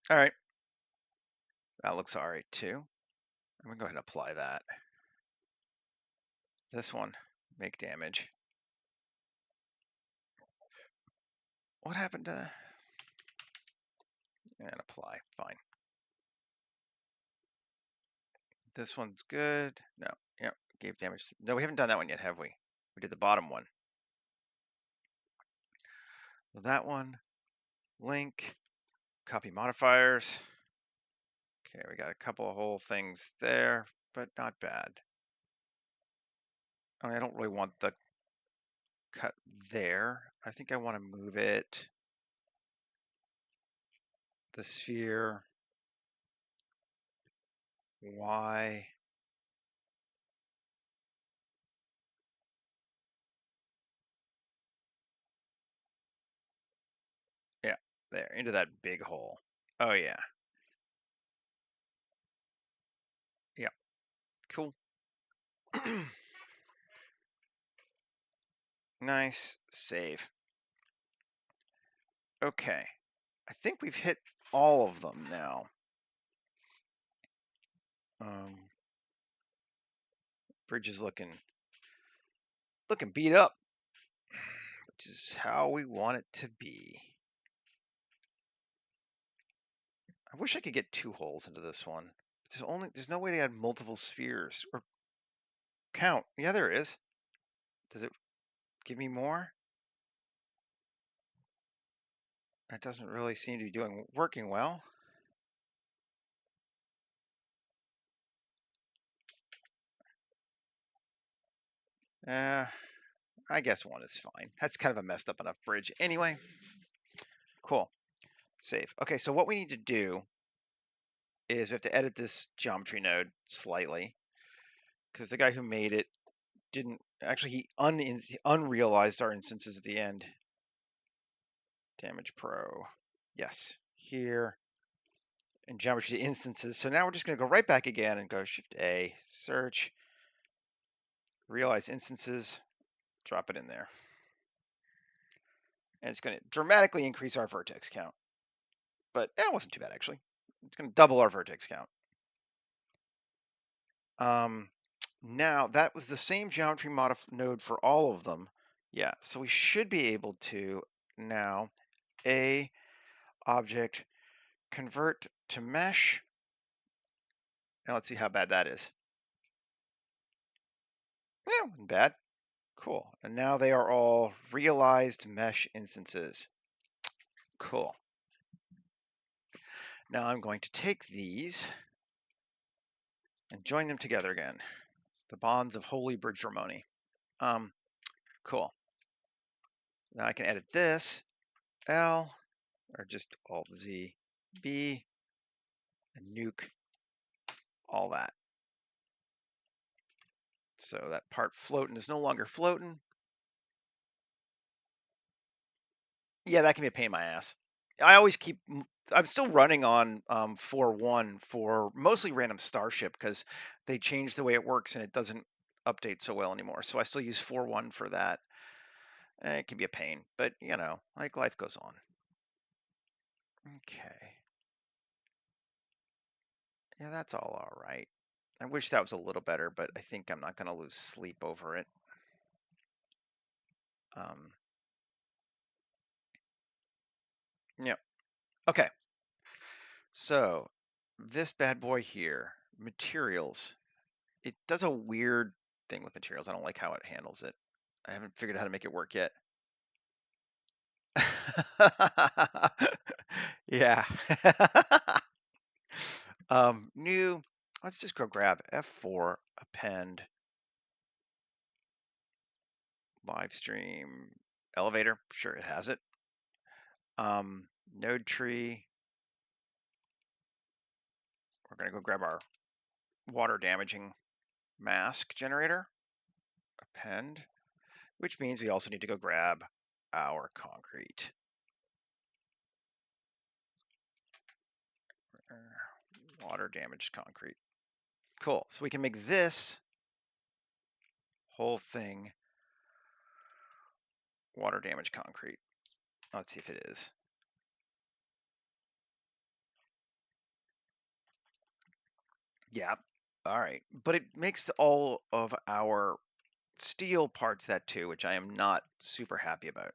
A: All right. That looks all right too. I'm gonna go ahead and apply that. This one, make damage. What happened to, and apply, fine. This one's good. No, yep, gave damage. No, we haven't done that one yet, have we? We did the bottom one. That one, link, copy modifiers. Okay, we got a couple of whole things there, but not bad. I mean, I don't really want the cut there. I think I want to move it, the sphere, Y. Yeah, there, into that big hole. Oh yeah. Yeah, cool. Nice, save. Okay, I think we've hit all of them now. Bridge is looking beat up, which is how we want it to be. I wish I could get 2 holes into this one. There's no way to add multiple spheres or count. Yeah, there is. Does it give me more? That doesn't really seem to be working well. I guess 1 is fine. That's kind of a messed up enough bridge. Anyway, cool. Save. Okay, so what we need to do is we have to edit this geometry node slightly because the guy who made it didn't actually, he unrealized our instances at the end. Damage Pro. Yes, here in geometry instances. So now we're just going to go right back again and go Shift A, search, realize instances, drop it in there. And it's going to dramatically increase our vertex count. But that wasn't too bad, actually. It's going to double our vertex count. Now, that was the same geometry node for all of them. Yeah, so we should be able to now A object convert to mesh. Now let's see how bad that is. Yeah, wasn't bad. Cool. And now they are all realized mesh instances. Cool. Now I'm going to take these and join them together again. The bonds of holy bridge harmony. Cool. Now I can edit this, L, or just Alt Z, B, and nuke all that. So that part floating is no longer floating. Yeah, that can be a pain in my ass. I'm still running on 4.1 for mostly random Starship because they changed the way it works and it doesn't update so well anymore. So I still use 4.1 for that. It can be a pain, but you know, like life goes on. Okay. Yeah, that's all right. I wish that was a little better, but I think I'm not going to lose sleep over it. Yep. Okay. So this bad boy here, materials. It does a weird thing with materials. I don't like how it handles it. I haven't figured out how to make it work yet. Yeah. New, let's just go grab F4, append, live stream, elevator. Sure, it has it. Node tree. We're going to go grab our water damaging mask generator, append, which means we also need to go grab our concrete. Water damaged concrete. Cool. So we can make this whole thing water damaged concrete. Let's see if it is. Yeah. All right. But it makes all of our steel parts that too, which I am not super happy about.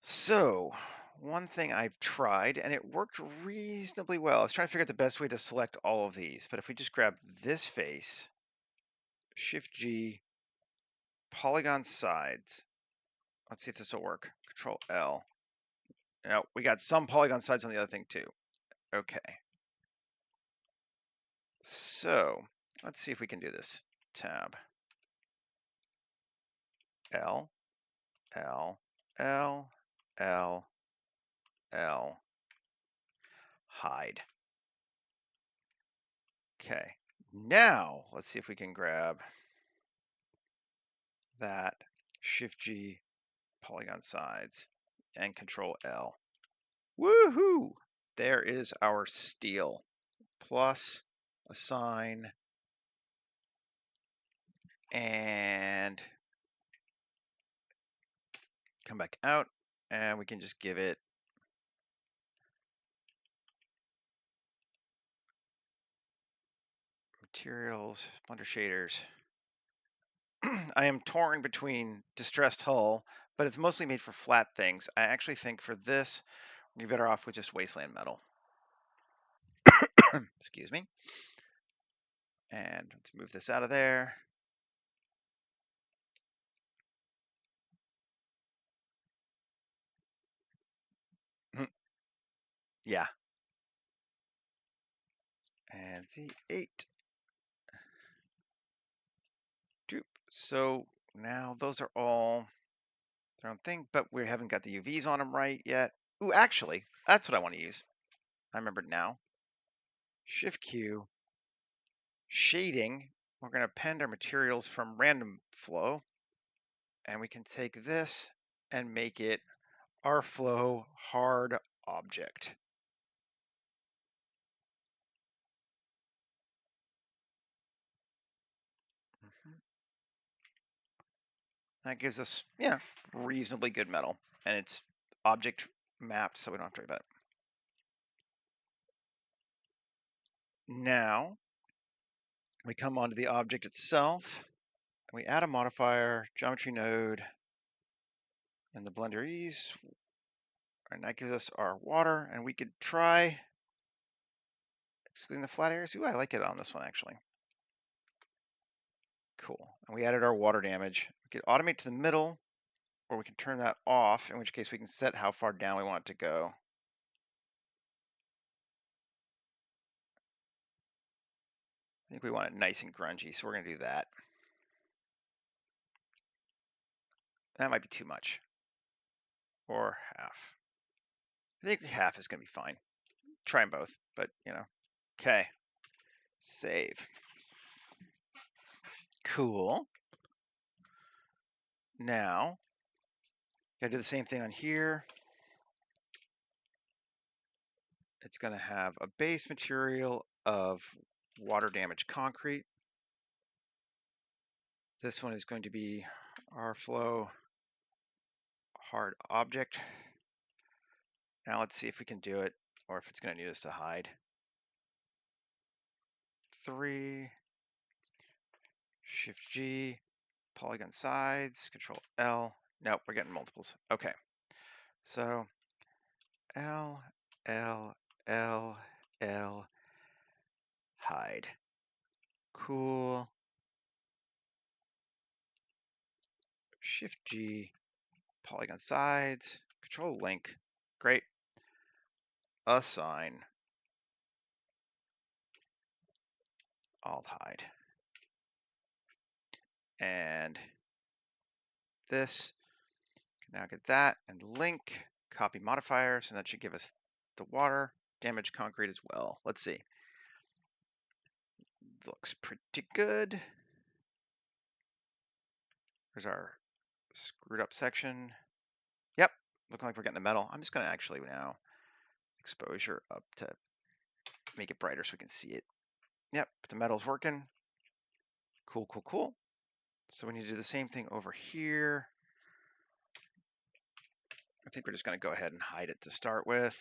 A: So, one thing I've tried, and it worked reasonably well. I was trying to figure out the best way to select all of these, but if we just grab this face, Shift G, polygon sides. Let's see if this will work. Control L. No, we got some polygon sides on the other thing too. Okay. So, let's see if we can do this. Tab. L, L, L, L, L, hide. Okay. Now, let's see if we can grab that, Shift G, polygon sides, and Control L. Woohoo! There is our steel. Plus, assign, and come back out, and we can just give it materials, blender shaders. I am torn between distressed hull, but it's mostly made for flat things. I actually think for this, we're better off with just wasteland metal. Excuse me. And let's move this out of there. Yeah. And Z8. Doop. So now those are all their own thing, but we haven't got the UVs on them right yet. Ooh, actually, that's what I want to use. I remember now. Shift Q, shading. We're going to append our materials from random flow, and we can take this and make it our flow hard object. That gives us, yeah, reasonably good metal, and it's object mapped, so we don't have to worry about it. Now, we come onto the object itself, and we add a modifier, geometry node, and the blender ease, and that gives us our water, and we could try excluding the flat areas. Ooh, I like it on this one, actually. Cool. And we added our water damage. We could automate to the middle, or we can turn that off, in which case we can set how far down we want it to go. I think we want it nice and grungy, so we're going to do that. That might be too much. Or half. I think half is going to be fine. Try them both, but you know. Okay. Save. Cool. Now, gotta do the same thing on here. It's going to have a base material of water damage concrete. This one is going to be our flow hard object. Now let's see if we can do it, or if it's going to need us to hide. 3, Shift G, polygon sides, Control L. Nope, we're getting multiples. Okay, so L, L, L, L, hide. Cool. Shift G, polygon sides, Control link. Great. Assign. Alt hide. And this, now get that and link, copy modifiers, and that should give us the water damage concrete as well. Let's see. Looks pretty good. There's our screwed up section. Yep, looking like we're getting the metal. I'm just gonna actually now exposure up to make it brighter so we can see it. Yep, the metal's working. Cool, cool, cool. So we need to do the same thing over here. I think we're just gonna go ahead and hide it to start with.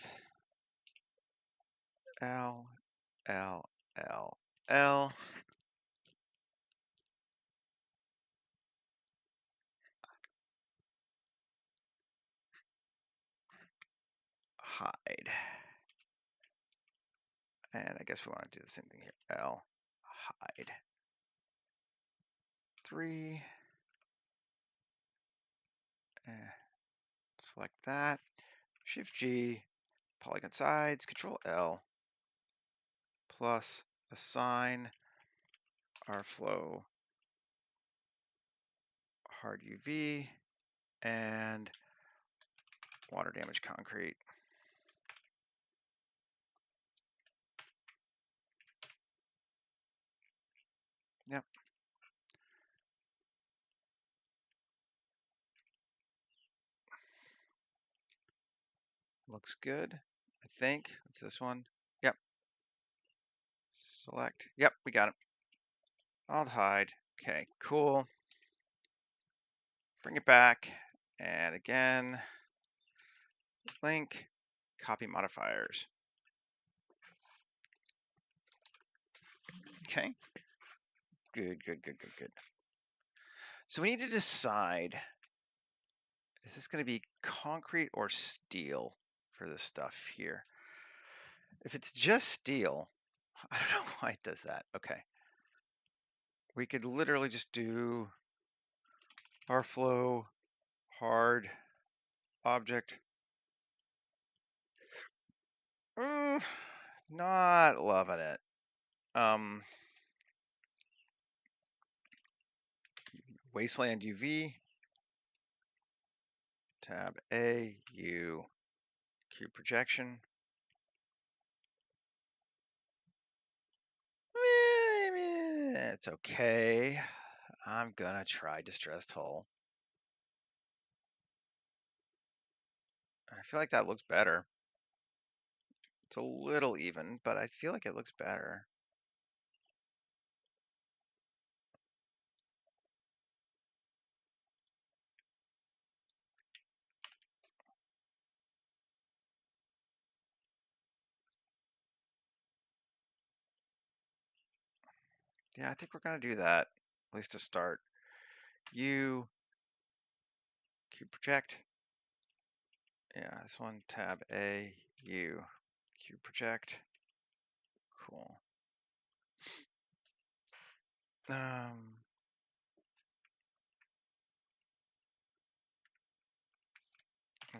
A: L, L, L, L. Hide. And I guess we want to do the same thing here. L, hide. 3. Select that. Shift G, polygon sides, Control L, plus assign our flow hard UV and water damage concrete. Yep. Looks good, I think. What's this one? Yep. Select. Yep, we got it. I'll hide. Okay, cool. Bring it back. And again, link, copy modifiers. Okay. Good, good, good, good, good. So we need to decide, is this going to be concrete or steel for this stuff here? If it's just steel, I don't know why it does that. Okay. We could literally just do our flow hard object. Not loving it. Wasteland UV, tab A, U, cube projection. It's okay. I'm gonna try distressed hull. I feel like that looks better. It's a little even, but I feel like it looks better. Yeah, I think we're gonna do that, at least to start. U, cube project. Yeah, this one, tab A, U, cube project. Cool.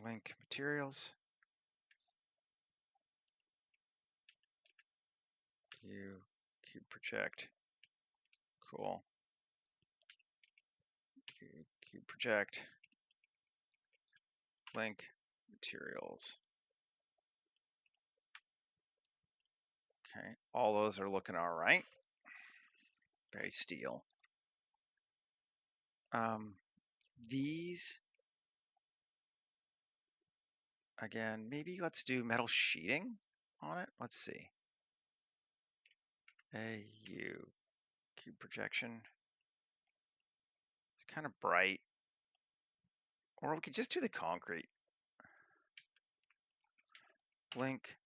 A: Link materials. U, cube project. Cool. U, cube project. Link materials. Okay, all those are looking all right. Very steel. These, again, maybe let's do metal sheeting on it. Let's see. AU, cube projection. It's kind of bright. Or we could just do the concrete. Link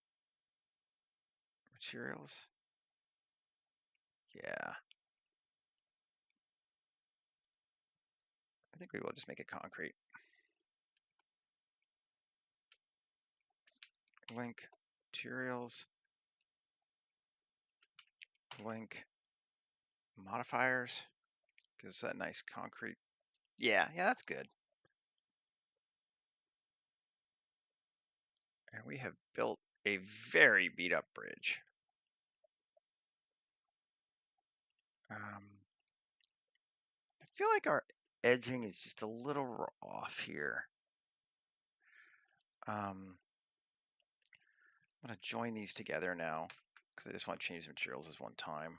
A: materials. Yeah. I think we will just make it concrete. Link materials. Link modifiers. Gives that nice concrete. Yeah, that's good. And we have built a very beat up bridge. I feel like our edging is just a little off here. I'm gonna join these together now because I just want to change the materials as one time.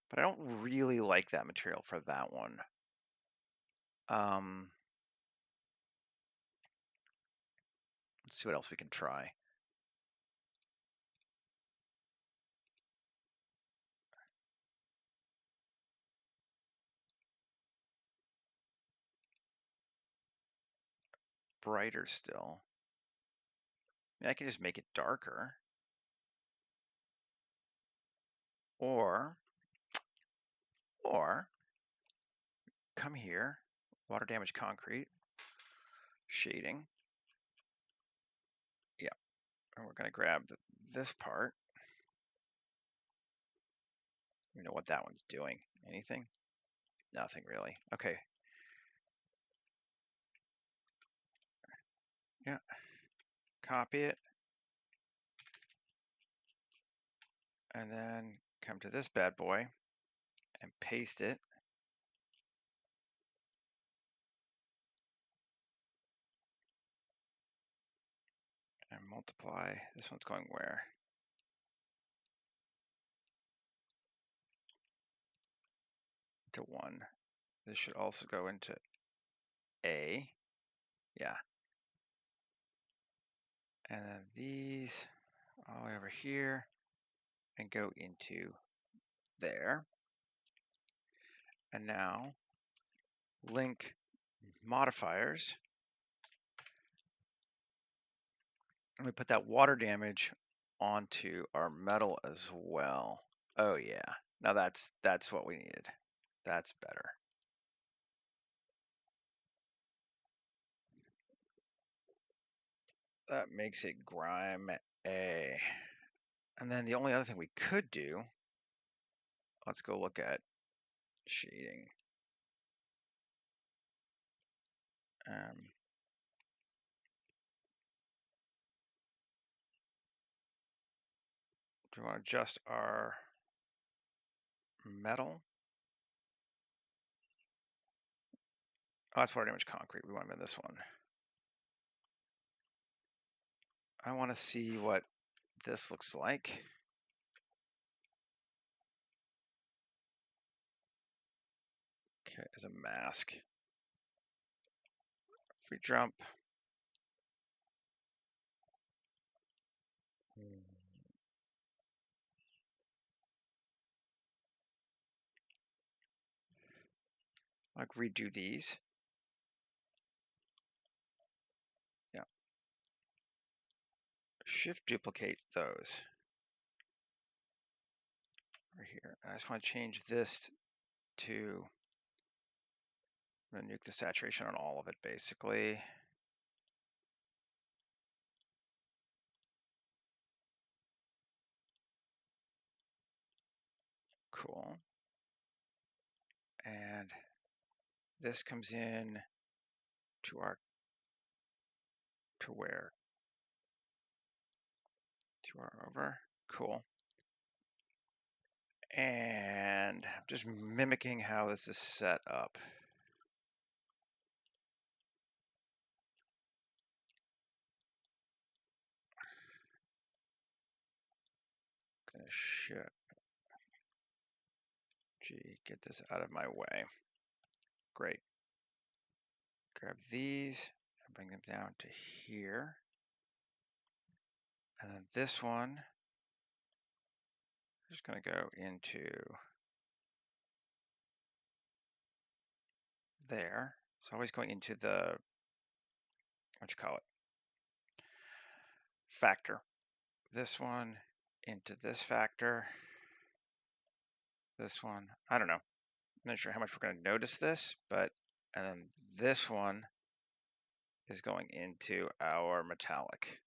A: But I don't really like that material for that one. Let's see what else we can try. Brighter still. I mean, I can just make it darker. Or come here, water damage concrete, shading. Yeah, and we're gonna grab this part. You know what that one's doing? Anything? Nothing really. Okay. Yeah. Copy it. And then come to this bad boy and paste it. And multiply. This one's going where? To 1. This should also go into A. Yeah. And then these all the way over here and go into there. And now link modifiers. And we put that water damage onto our metal as well. Oh yeah. Now that's what we needed. That's better. That makes it grime A. And then the only other thing we could do, let's go look at shading. Do we want to adjust our metal? Oh, that's water damage concrete. We want to be this one. I want to see what this looks like. Okay, as a mask. If we jump. Like redo these. Yeah. Shift duplicate those. Right here. I just want to change this to, I'm going to nuke the saturation on all of it basically. Cool. And this comes in to our, to where? To our over. Cool. And I'm just mimicking how this is set up. Gonna shit. Gee, get this out of my way. Great. Grab these and bring them down to here. And then this one, just gonna go into there. It's always going into the, what you call it, factor. This one into this factor. This one, I don't know. I'm not sure how much we're going to notice this, but, and then this one is going into our metallic.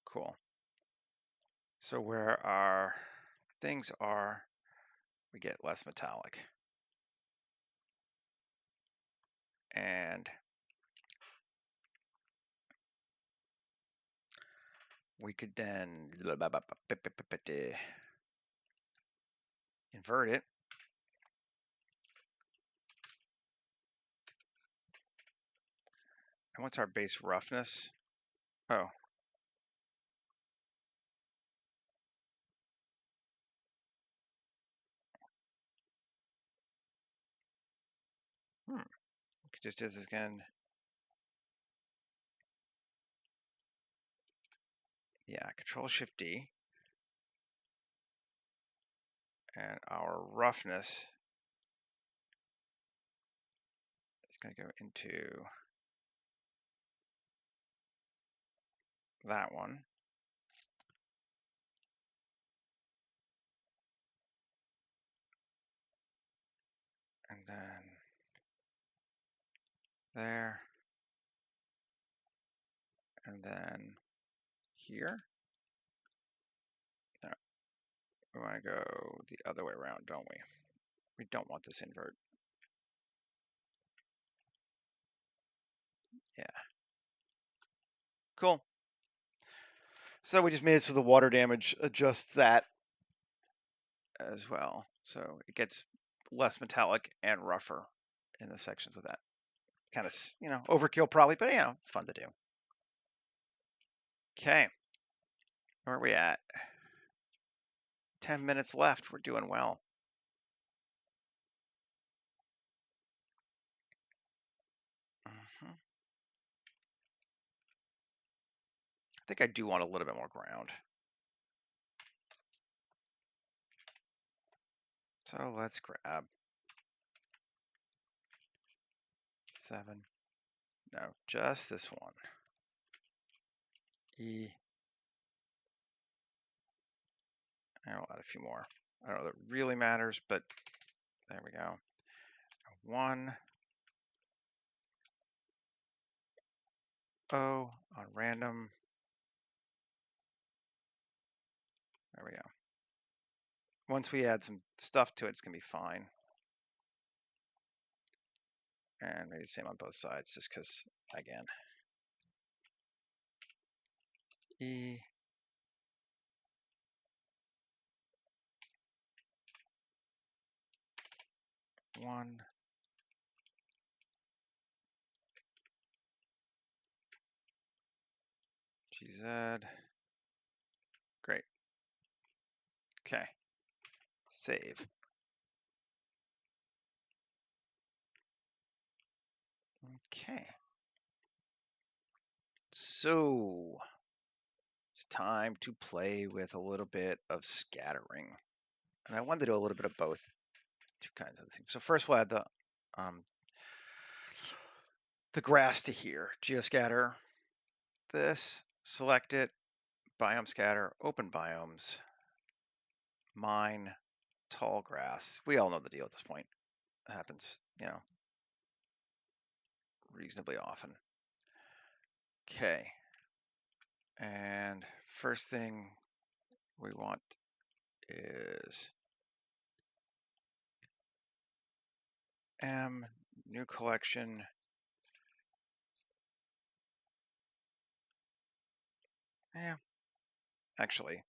A: Cool. So where our things are, we get less metallic. And we could then invert it. And what's our base roughness? Oh. We could just do this again. Yeah, Control Shift D. And our roughness is going to go into that one. And then there. And then here. No, we want to go the other way around, don't we? We don't want this invert. Yeah. Cool. So we just made it so the water damage adjusts that as well. So it gets less metallic and rougher in the sections with that. Kind of, overkill probably, but, fun to do. Okay. Where are we at? 10 minutes left. We're doing well. I think I do want a little bit more ground. So let's grab 7. No, just this one. E. I'll add a few more. I don't know that really matters, but there we go. 1 O on random. There we go. Once we add some stuff to it, it's going to be fine. And maybe the same on both sides, just because, again. E. 1. GZ. Great. Okay. Save. Okay. So it's time to play with a little bit of scattering. And I wanted to do a little bit of both, two kinds of things. So first we'll add the grass to here. Geoscatter this, select it, biome scatter, open biomes, mine, tall grass. We all know the deal at this point. It happens, reasonably often. Okay. And first thing we want is M, new collection. Yeah, actually,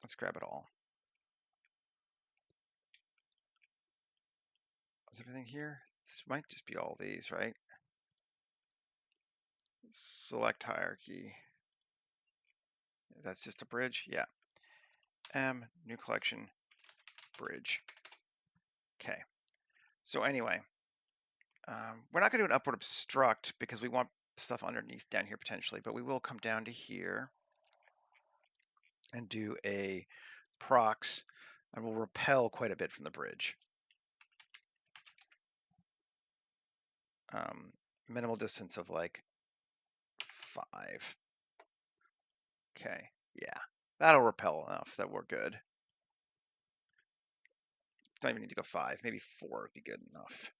A: let's grab it all. Is everything here? This might just be all these, right? Select hierarchy. That's just a bridge? Yeah. M, new collection, bridge. Okay. So anyway, we're not going to do an upward obstruct because we want stuff underneath down here potentially, but we will come down to here and do a prox, and we'll repel quite a bit from the bridge. Minimal distance of like 5. Okay, yeah, that'll repel enough that we're good. Don't even need to go 5, maybe 4 would be good enough.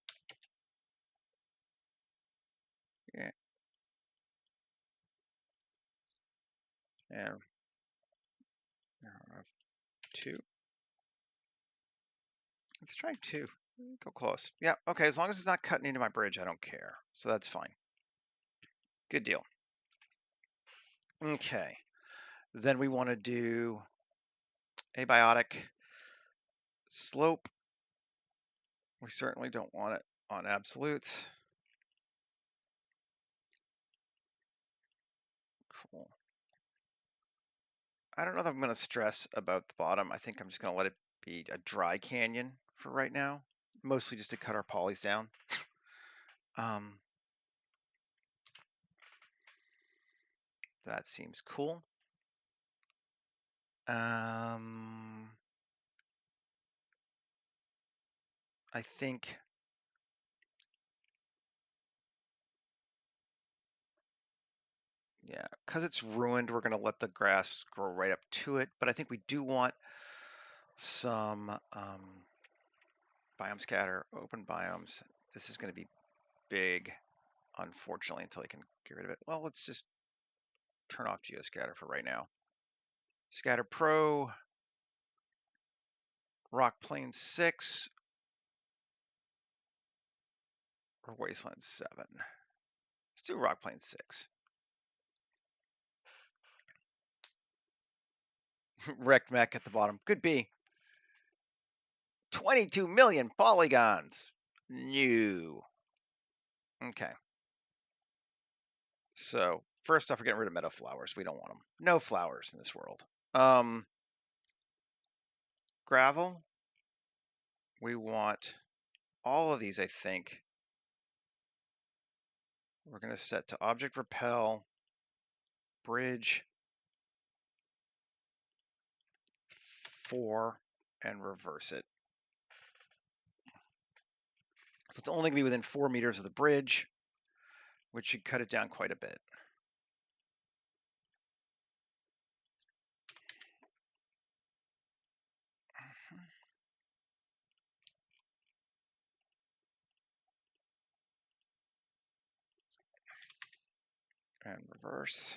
A: Yeah. And 2. Let's try 2. Go close. Yeah, okay, as long as it's not cutting into my bridge, I don't care. So that's fine. Good deal. Okay. Then we want to do abiotic slope. We certainly don't want it on absolutes. Cool. I don't know that I'm going to stress about the bottom. I think I'm just going to let it be a dry canyon for right now, mostly just to cut our polys down. That seems cool. I think Yeah, because it's ruined, we're going to let the grass grow right up to it. But I think we do want some biome scatter, open biomes. This is going to be big, unfortunately, until I can get rid of it. Well, let's just turn off geoscatter for right now. Scatter Pro, Rock Plane 6, or Wasteland 7. Let's do Rock Plane 6. Wrecked mech at the bottom. Could be. 22 million polygons. New. Okay. So first off, we're getting rid of meadow flowers. We don't want them. No flowers in this world. Gravel. We want all of these, I think. We're going to set to object repel, bridge, 4, and reverse it. So it's only going to be within 4 meters of the bridge, which should cut it down quite a bit. And reverse.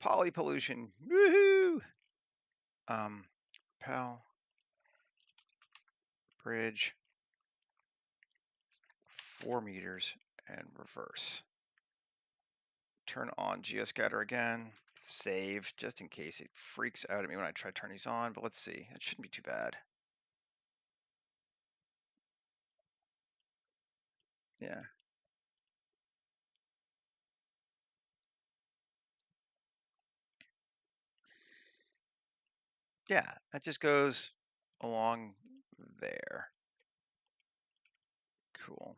A: Poly pollution. Woohoo! Repel, bridge, 4 meters, and reverse. Turn on geoscatter again. Save, just in case it freaks out at me when I try to turn these on, but let's see. It shouldn't be too bad. Yeah. Yeah, that just goes along there. Cool.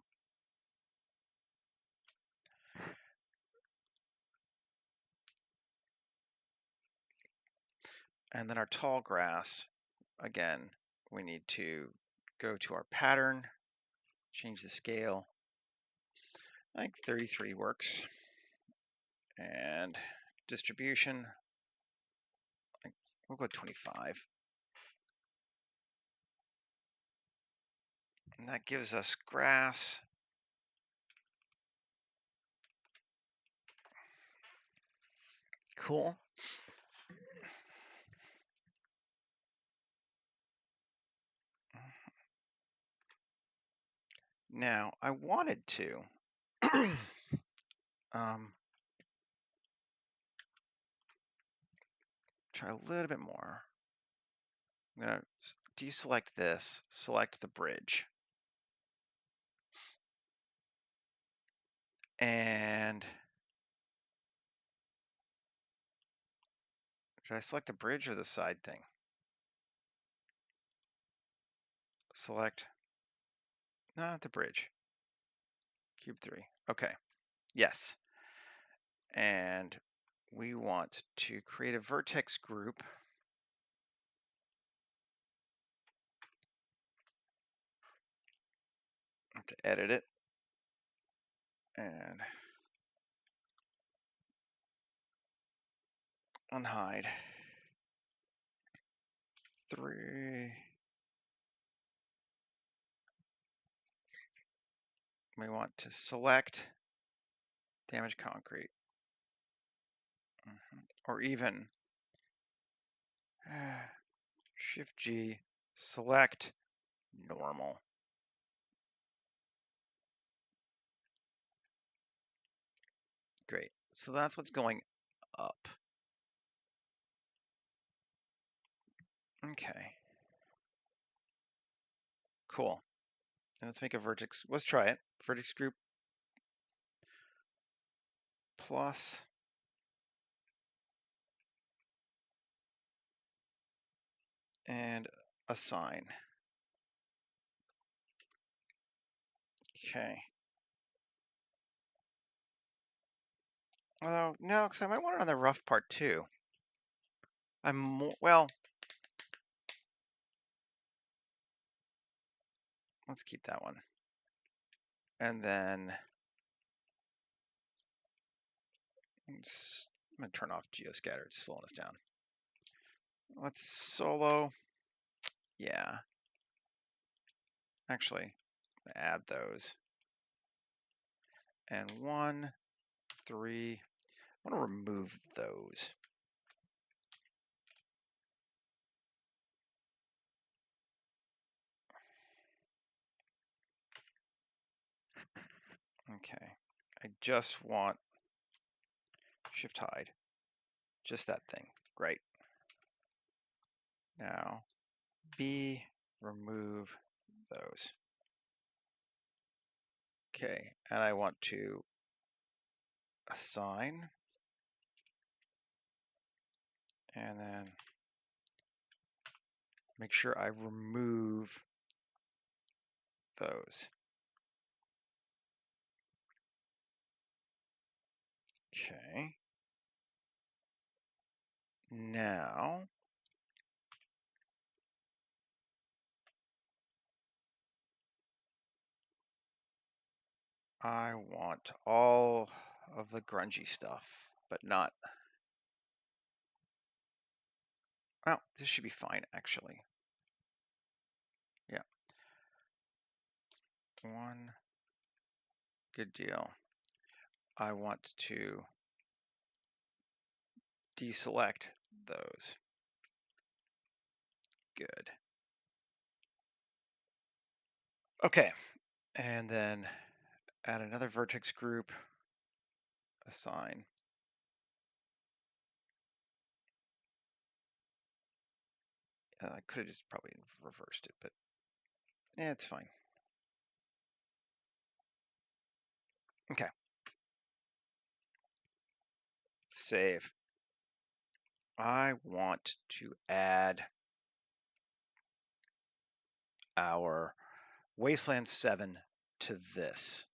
A: And then our tall grass, again, we need to go to our pattern, change the scale. I think 33 works. And distribution, we'll go 25. And that gives us grass. Cool. Now, I wanted to try a little bit more. I'm going to deselect this, select the bridge. And should I select the bridge or the side thing? Select, no, the bridge. Cube 3. Okay. Yes. And we want to create a vertex group. I have to edit it. And unhide. 3. We want to select damaged concrete. Or even Shift G, select normal. Great. So that's what's going up. Okay. Cool. And let's make a vertex. Let's try it. Vertex group plus and assign. Okay. Although, no, because I might want it on the rough part too. I'm more, well, let's keep that one. And then I'm going to turn off geoscatter. It's slowing us down. Let's solo. Yeah. Actually, add those. And 1, 3. I want to remove those. Okay. I just want shift hide. Just that thing. Great. Now, B, remove those. Okay, and I want to assign, and then make sure I remove those. Okay. Now, I want all of the grungy stuff, but not. Well, this should be fine, actually. Yeah. 1, good deal. I want to deselect those. Good. Okay, and then add another vertex group, assign. I could have just probably reversed it, but yeah, it's fine. Okay. Save. I want to add our Wasteland 7 to this.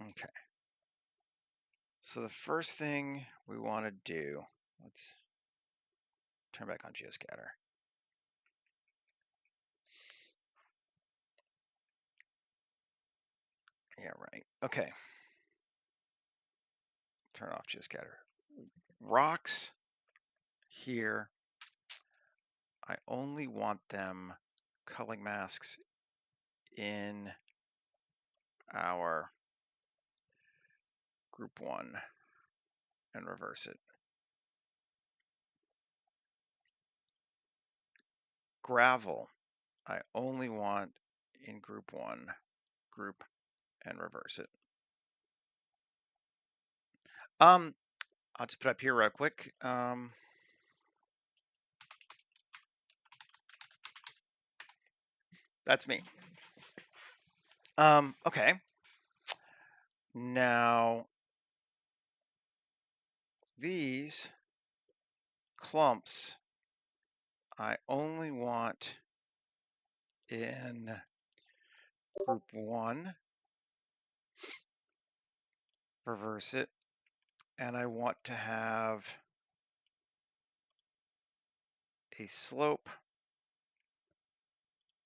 A: Okay. So the first thing we want to do, let's turn back on geoscatter. Yeah, right. Okay. Turn off geoscatter. Rocks here, I only want them culling masks in our group 1 and reverse it. Gravel, I only want in group 1, group and reverse it. I'll just put up here real quick. That's me. Okay. Now, these clumps, I only want in group 1, reverse it, and I want to have a slope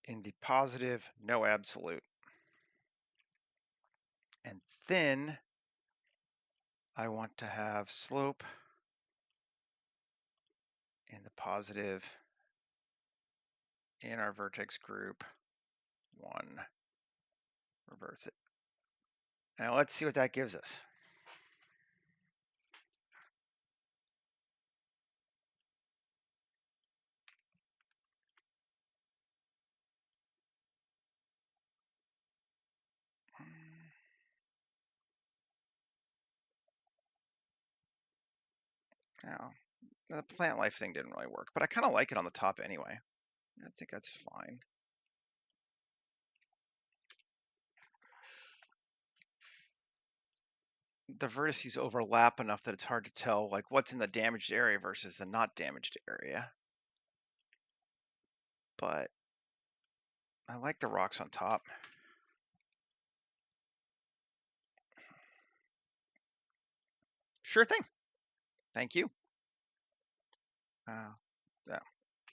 A: in the positive, no absolute. And then I want to have slope in the positive in our vertex group 1, reverse it. Now let's see what that gives us. Now, the plant life thing didn't really work, but I kind of like it on the top anyway. I think that's fine. The vertices overlap enough that it's hard to tell like what's in the damaged area versus the not damaged area. But I like the rocks on top. Sure thing. Thank you. So, let's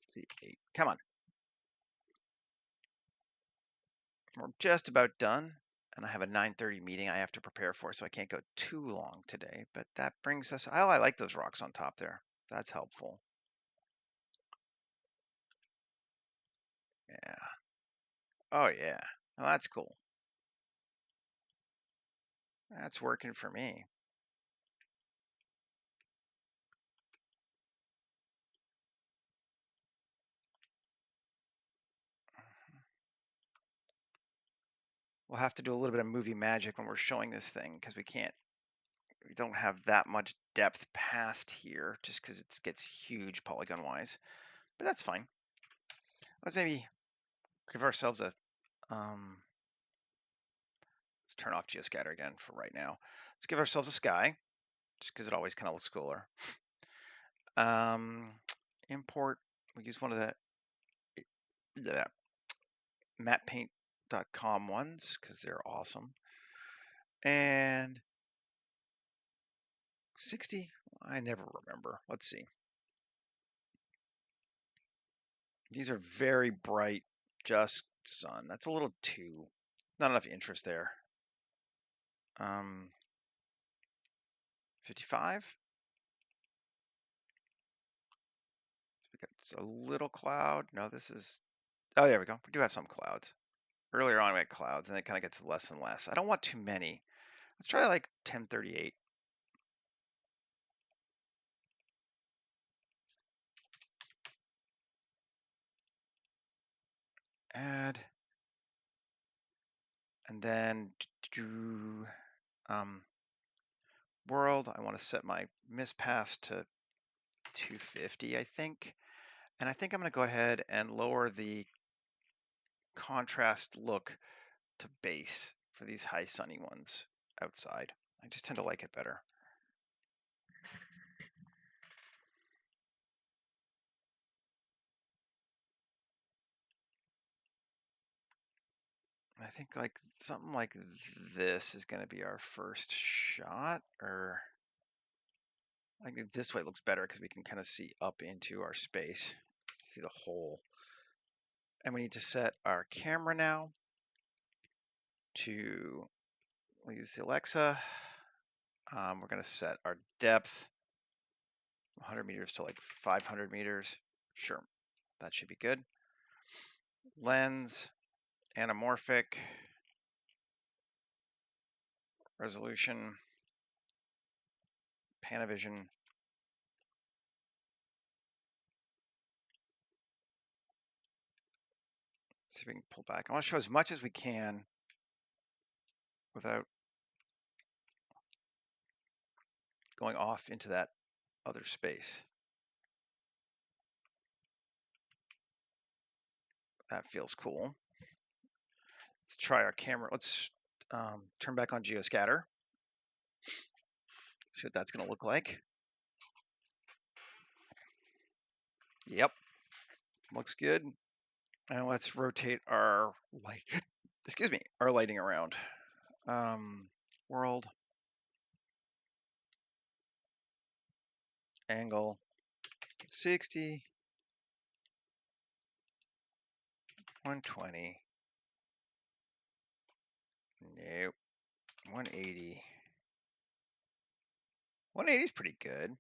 A: see, 8. Come on. We're just about done, and I have a 9:30 meeting I have to prepare for, so I can't go too long today. But that brings us. Oh, I like those rocks on top there. That's helpful. Yeah. Oh yeah. Well, that's cool. That's working for me. We'll have to do a little bit of movie magic when we're showing this thing because we don't have that much depth past here just because it gets huge polygon wise. But that's fine. Let's maybe give ourselves a let's turn off geoscatter again for right now. Let's give ourselves a sky just because it always kind of looks cooler. Import, we use one of the mappaint.com ones because they're awesome. And 60, I never remember. Let's see. These are very bright, just sun. That's a little too, not enough interest there. 55. We got a little cloud. No, this is, oh, there we go. We do have some clouds. Earlier on we had clouds and it kind of gets less and less. I don't want too many. Let's try like 1038. Add. And then do world. I want to set my mispass to 250, I think. And I think I'm going to go ahead and lower the contrast look to base for these high sunny ones outside. I just tend to like it better. I think like something like this is going to be our first shot, or I think this way looks better because we can kind of see up into our space, see the hole. And we need to set our camera now to, we'll use the Alexa. We're going to set our depth 100 meters to like 500 meters. Sure, that should be good. Lens, anamorphic, resolution, Panavision. See if we can pull back. I want to show as much as we can without going off into that other space. That feels cool. Let's try our camera. Let's turn back on geoscatter. See what that's going to look like. Yep, looks good. And let's rotate our light. Excuse me, our lighting around. World, angle, 60, 120. Nope, 180. 180 is pretty good.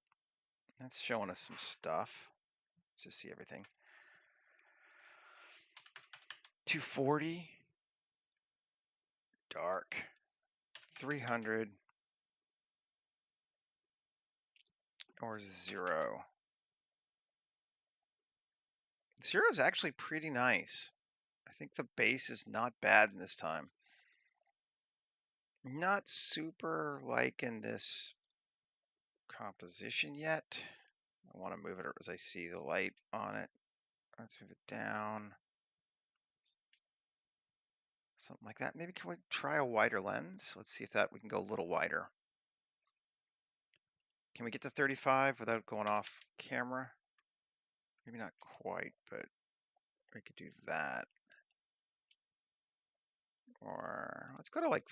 A: That's showing us some stuff. Let's just see everything. 240, dark, 300, or 0. 0 is actually pretty nice. I think the base is not bad in this time. Not super liking this composition yet. I want to move it as I see the light on it. Let's move it down. Something like that. Maybe can we try a wider lens? Let's see if that we can go a little wider. Can we get to 35 without going off camera? Maybe not quite, but we could do that. Or let's go to like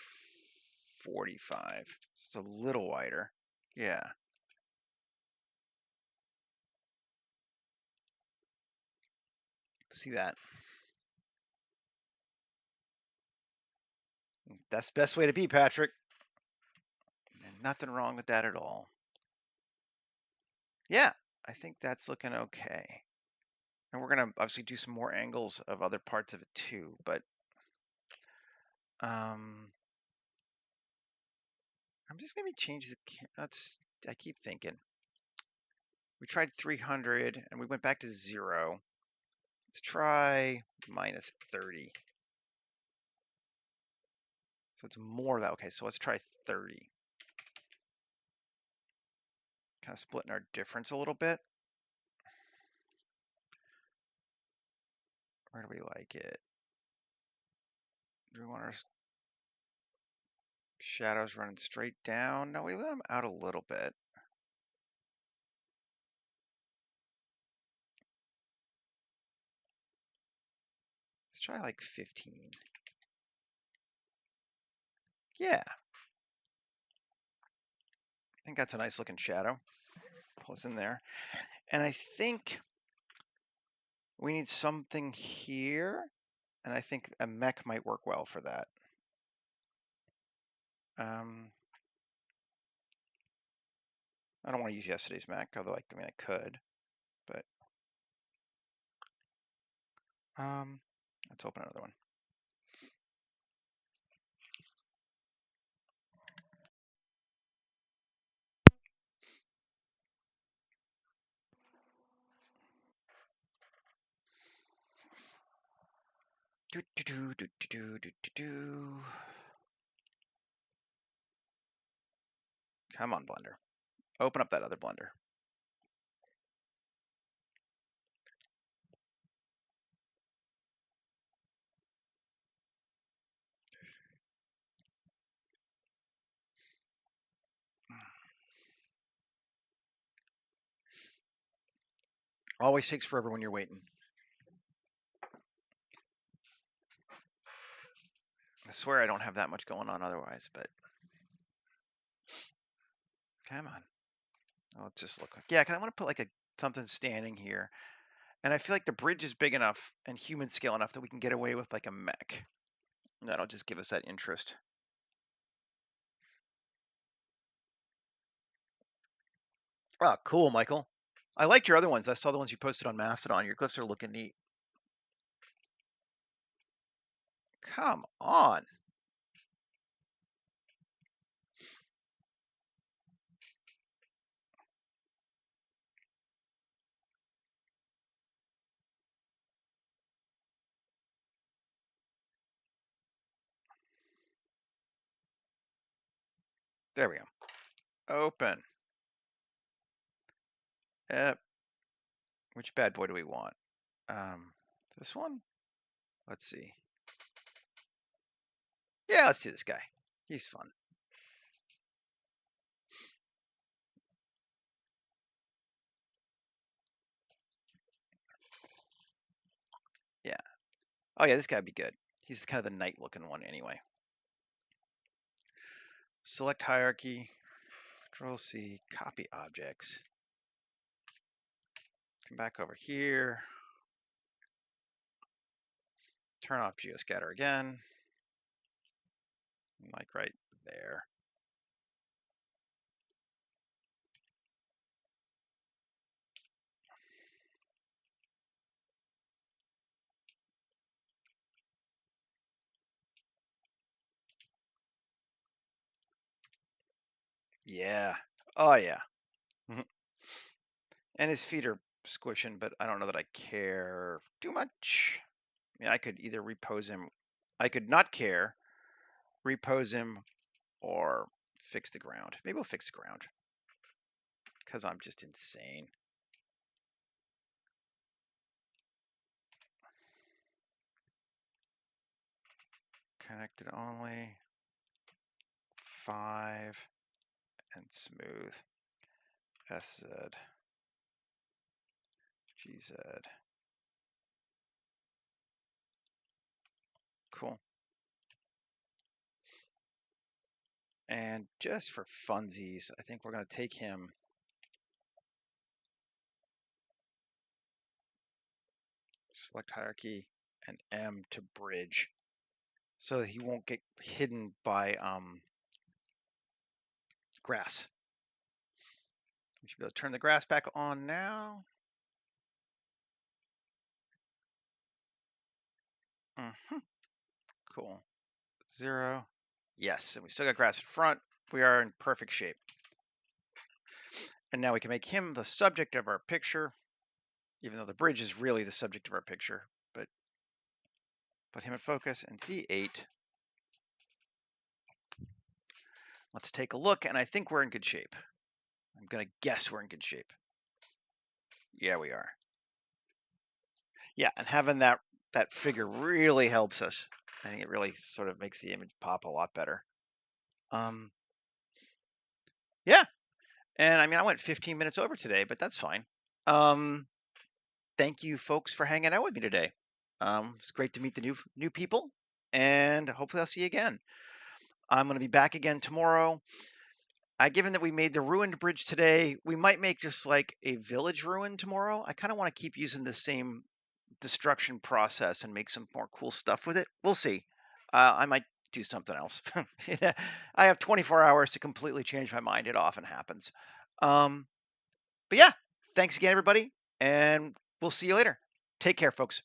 A: 45. It's a little wider. Yeah. See that? That's the best way to be, Patrick. And nothing wrong with that at all. Yeah, I think that's looking okay. And we're gonna obviously do some more angles of other parts of it too, but I'm just maybe change the, I keep thinking. We tried 300 and we went back to 0. Let's try minus 30. So it's more of that. Okay, so let's try 30. Kind of splitting our difference a little bit. Where do we like it? Do we want our shadows running straight down? No, we let them out a little bit. Let's try like 15. Yeah. I think that's a nice looking shadow. Pull us in there. And I think we need something here. And I think a mech might work well for that. I don't want to use yesterday's mech, although I mean I could. But let's open another one. Do, do, do, do, do, do, do, do. Come on, Blender. Open up that other Blender. Always takes forever when you're waiting. I swear I don't have that much going on otherwise, but come on. Oh, it just look like, yeah, because I want to put like something standing here. And I feel like the bridge is big enough and human scale enough that we can get away with like a mech. And that'll just give us that interest. Oh, cool, Michael. I liked your other ones. I saw the ones you posted on Mastodon. Your glyphs are looking neat. Come on. There we go. Open. Yep. Which bad boy do we want? This one? Let's see. Yeah, let's see this guy. He's fun. Yeah. Oh yeah, this guy'd be good. He's kind of the knight looking one anyway. Select hierarchy. Control C. Copy objects. Come back over here. Turn off geoscatter again. Like right there. Yeah. Oh yeah. And his feet are squishing, but I don't know that I care too much. I mean, I could either repose him. I could not care, repose him, or fix the ground. Maybe we'll fix the ground because I'm just insane. Connected only. 5 and smooth. SZ. GZ. Cool. And just for funsies, I think we're going to take him. Select hierarchy and M to bridge so that he won't get hidden by grass. We should be able to turn the grass back on now. Cool. 0. Yes, and we still got grass in front. We are in perfect shape. And now we can make him the subject of our picture, even though the bridge is really the subject of our picture. But put him in focus and C8. Let's take a look, and I think we're in good shape. I'm going to guess we're in good shape. Yeah, we are. Yeah, and having that figure really helps us. I think it really sort of makes the image pop a lot better. Yeah, and I mean, I went 15 minutes over today, but that's fine. Thank you, folks, for hanging out with me today. It's great to meet the new people, and hopefully I'll see you again. I'm going to be back again tomorrow. Given that we made the ruined bridge today, we might make just like a village ruin tomorrow. I kind of want to keep using the same destruction process and make some more cool stuff with it. We'll see. I might do something else. I have 24 hours to completely change my mind. It often happens. But yeah, thanks again, everybody, and we'll see you later. Take care, folks.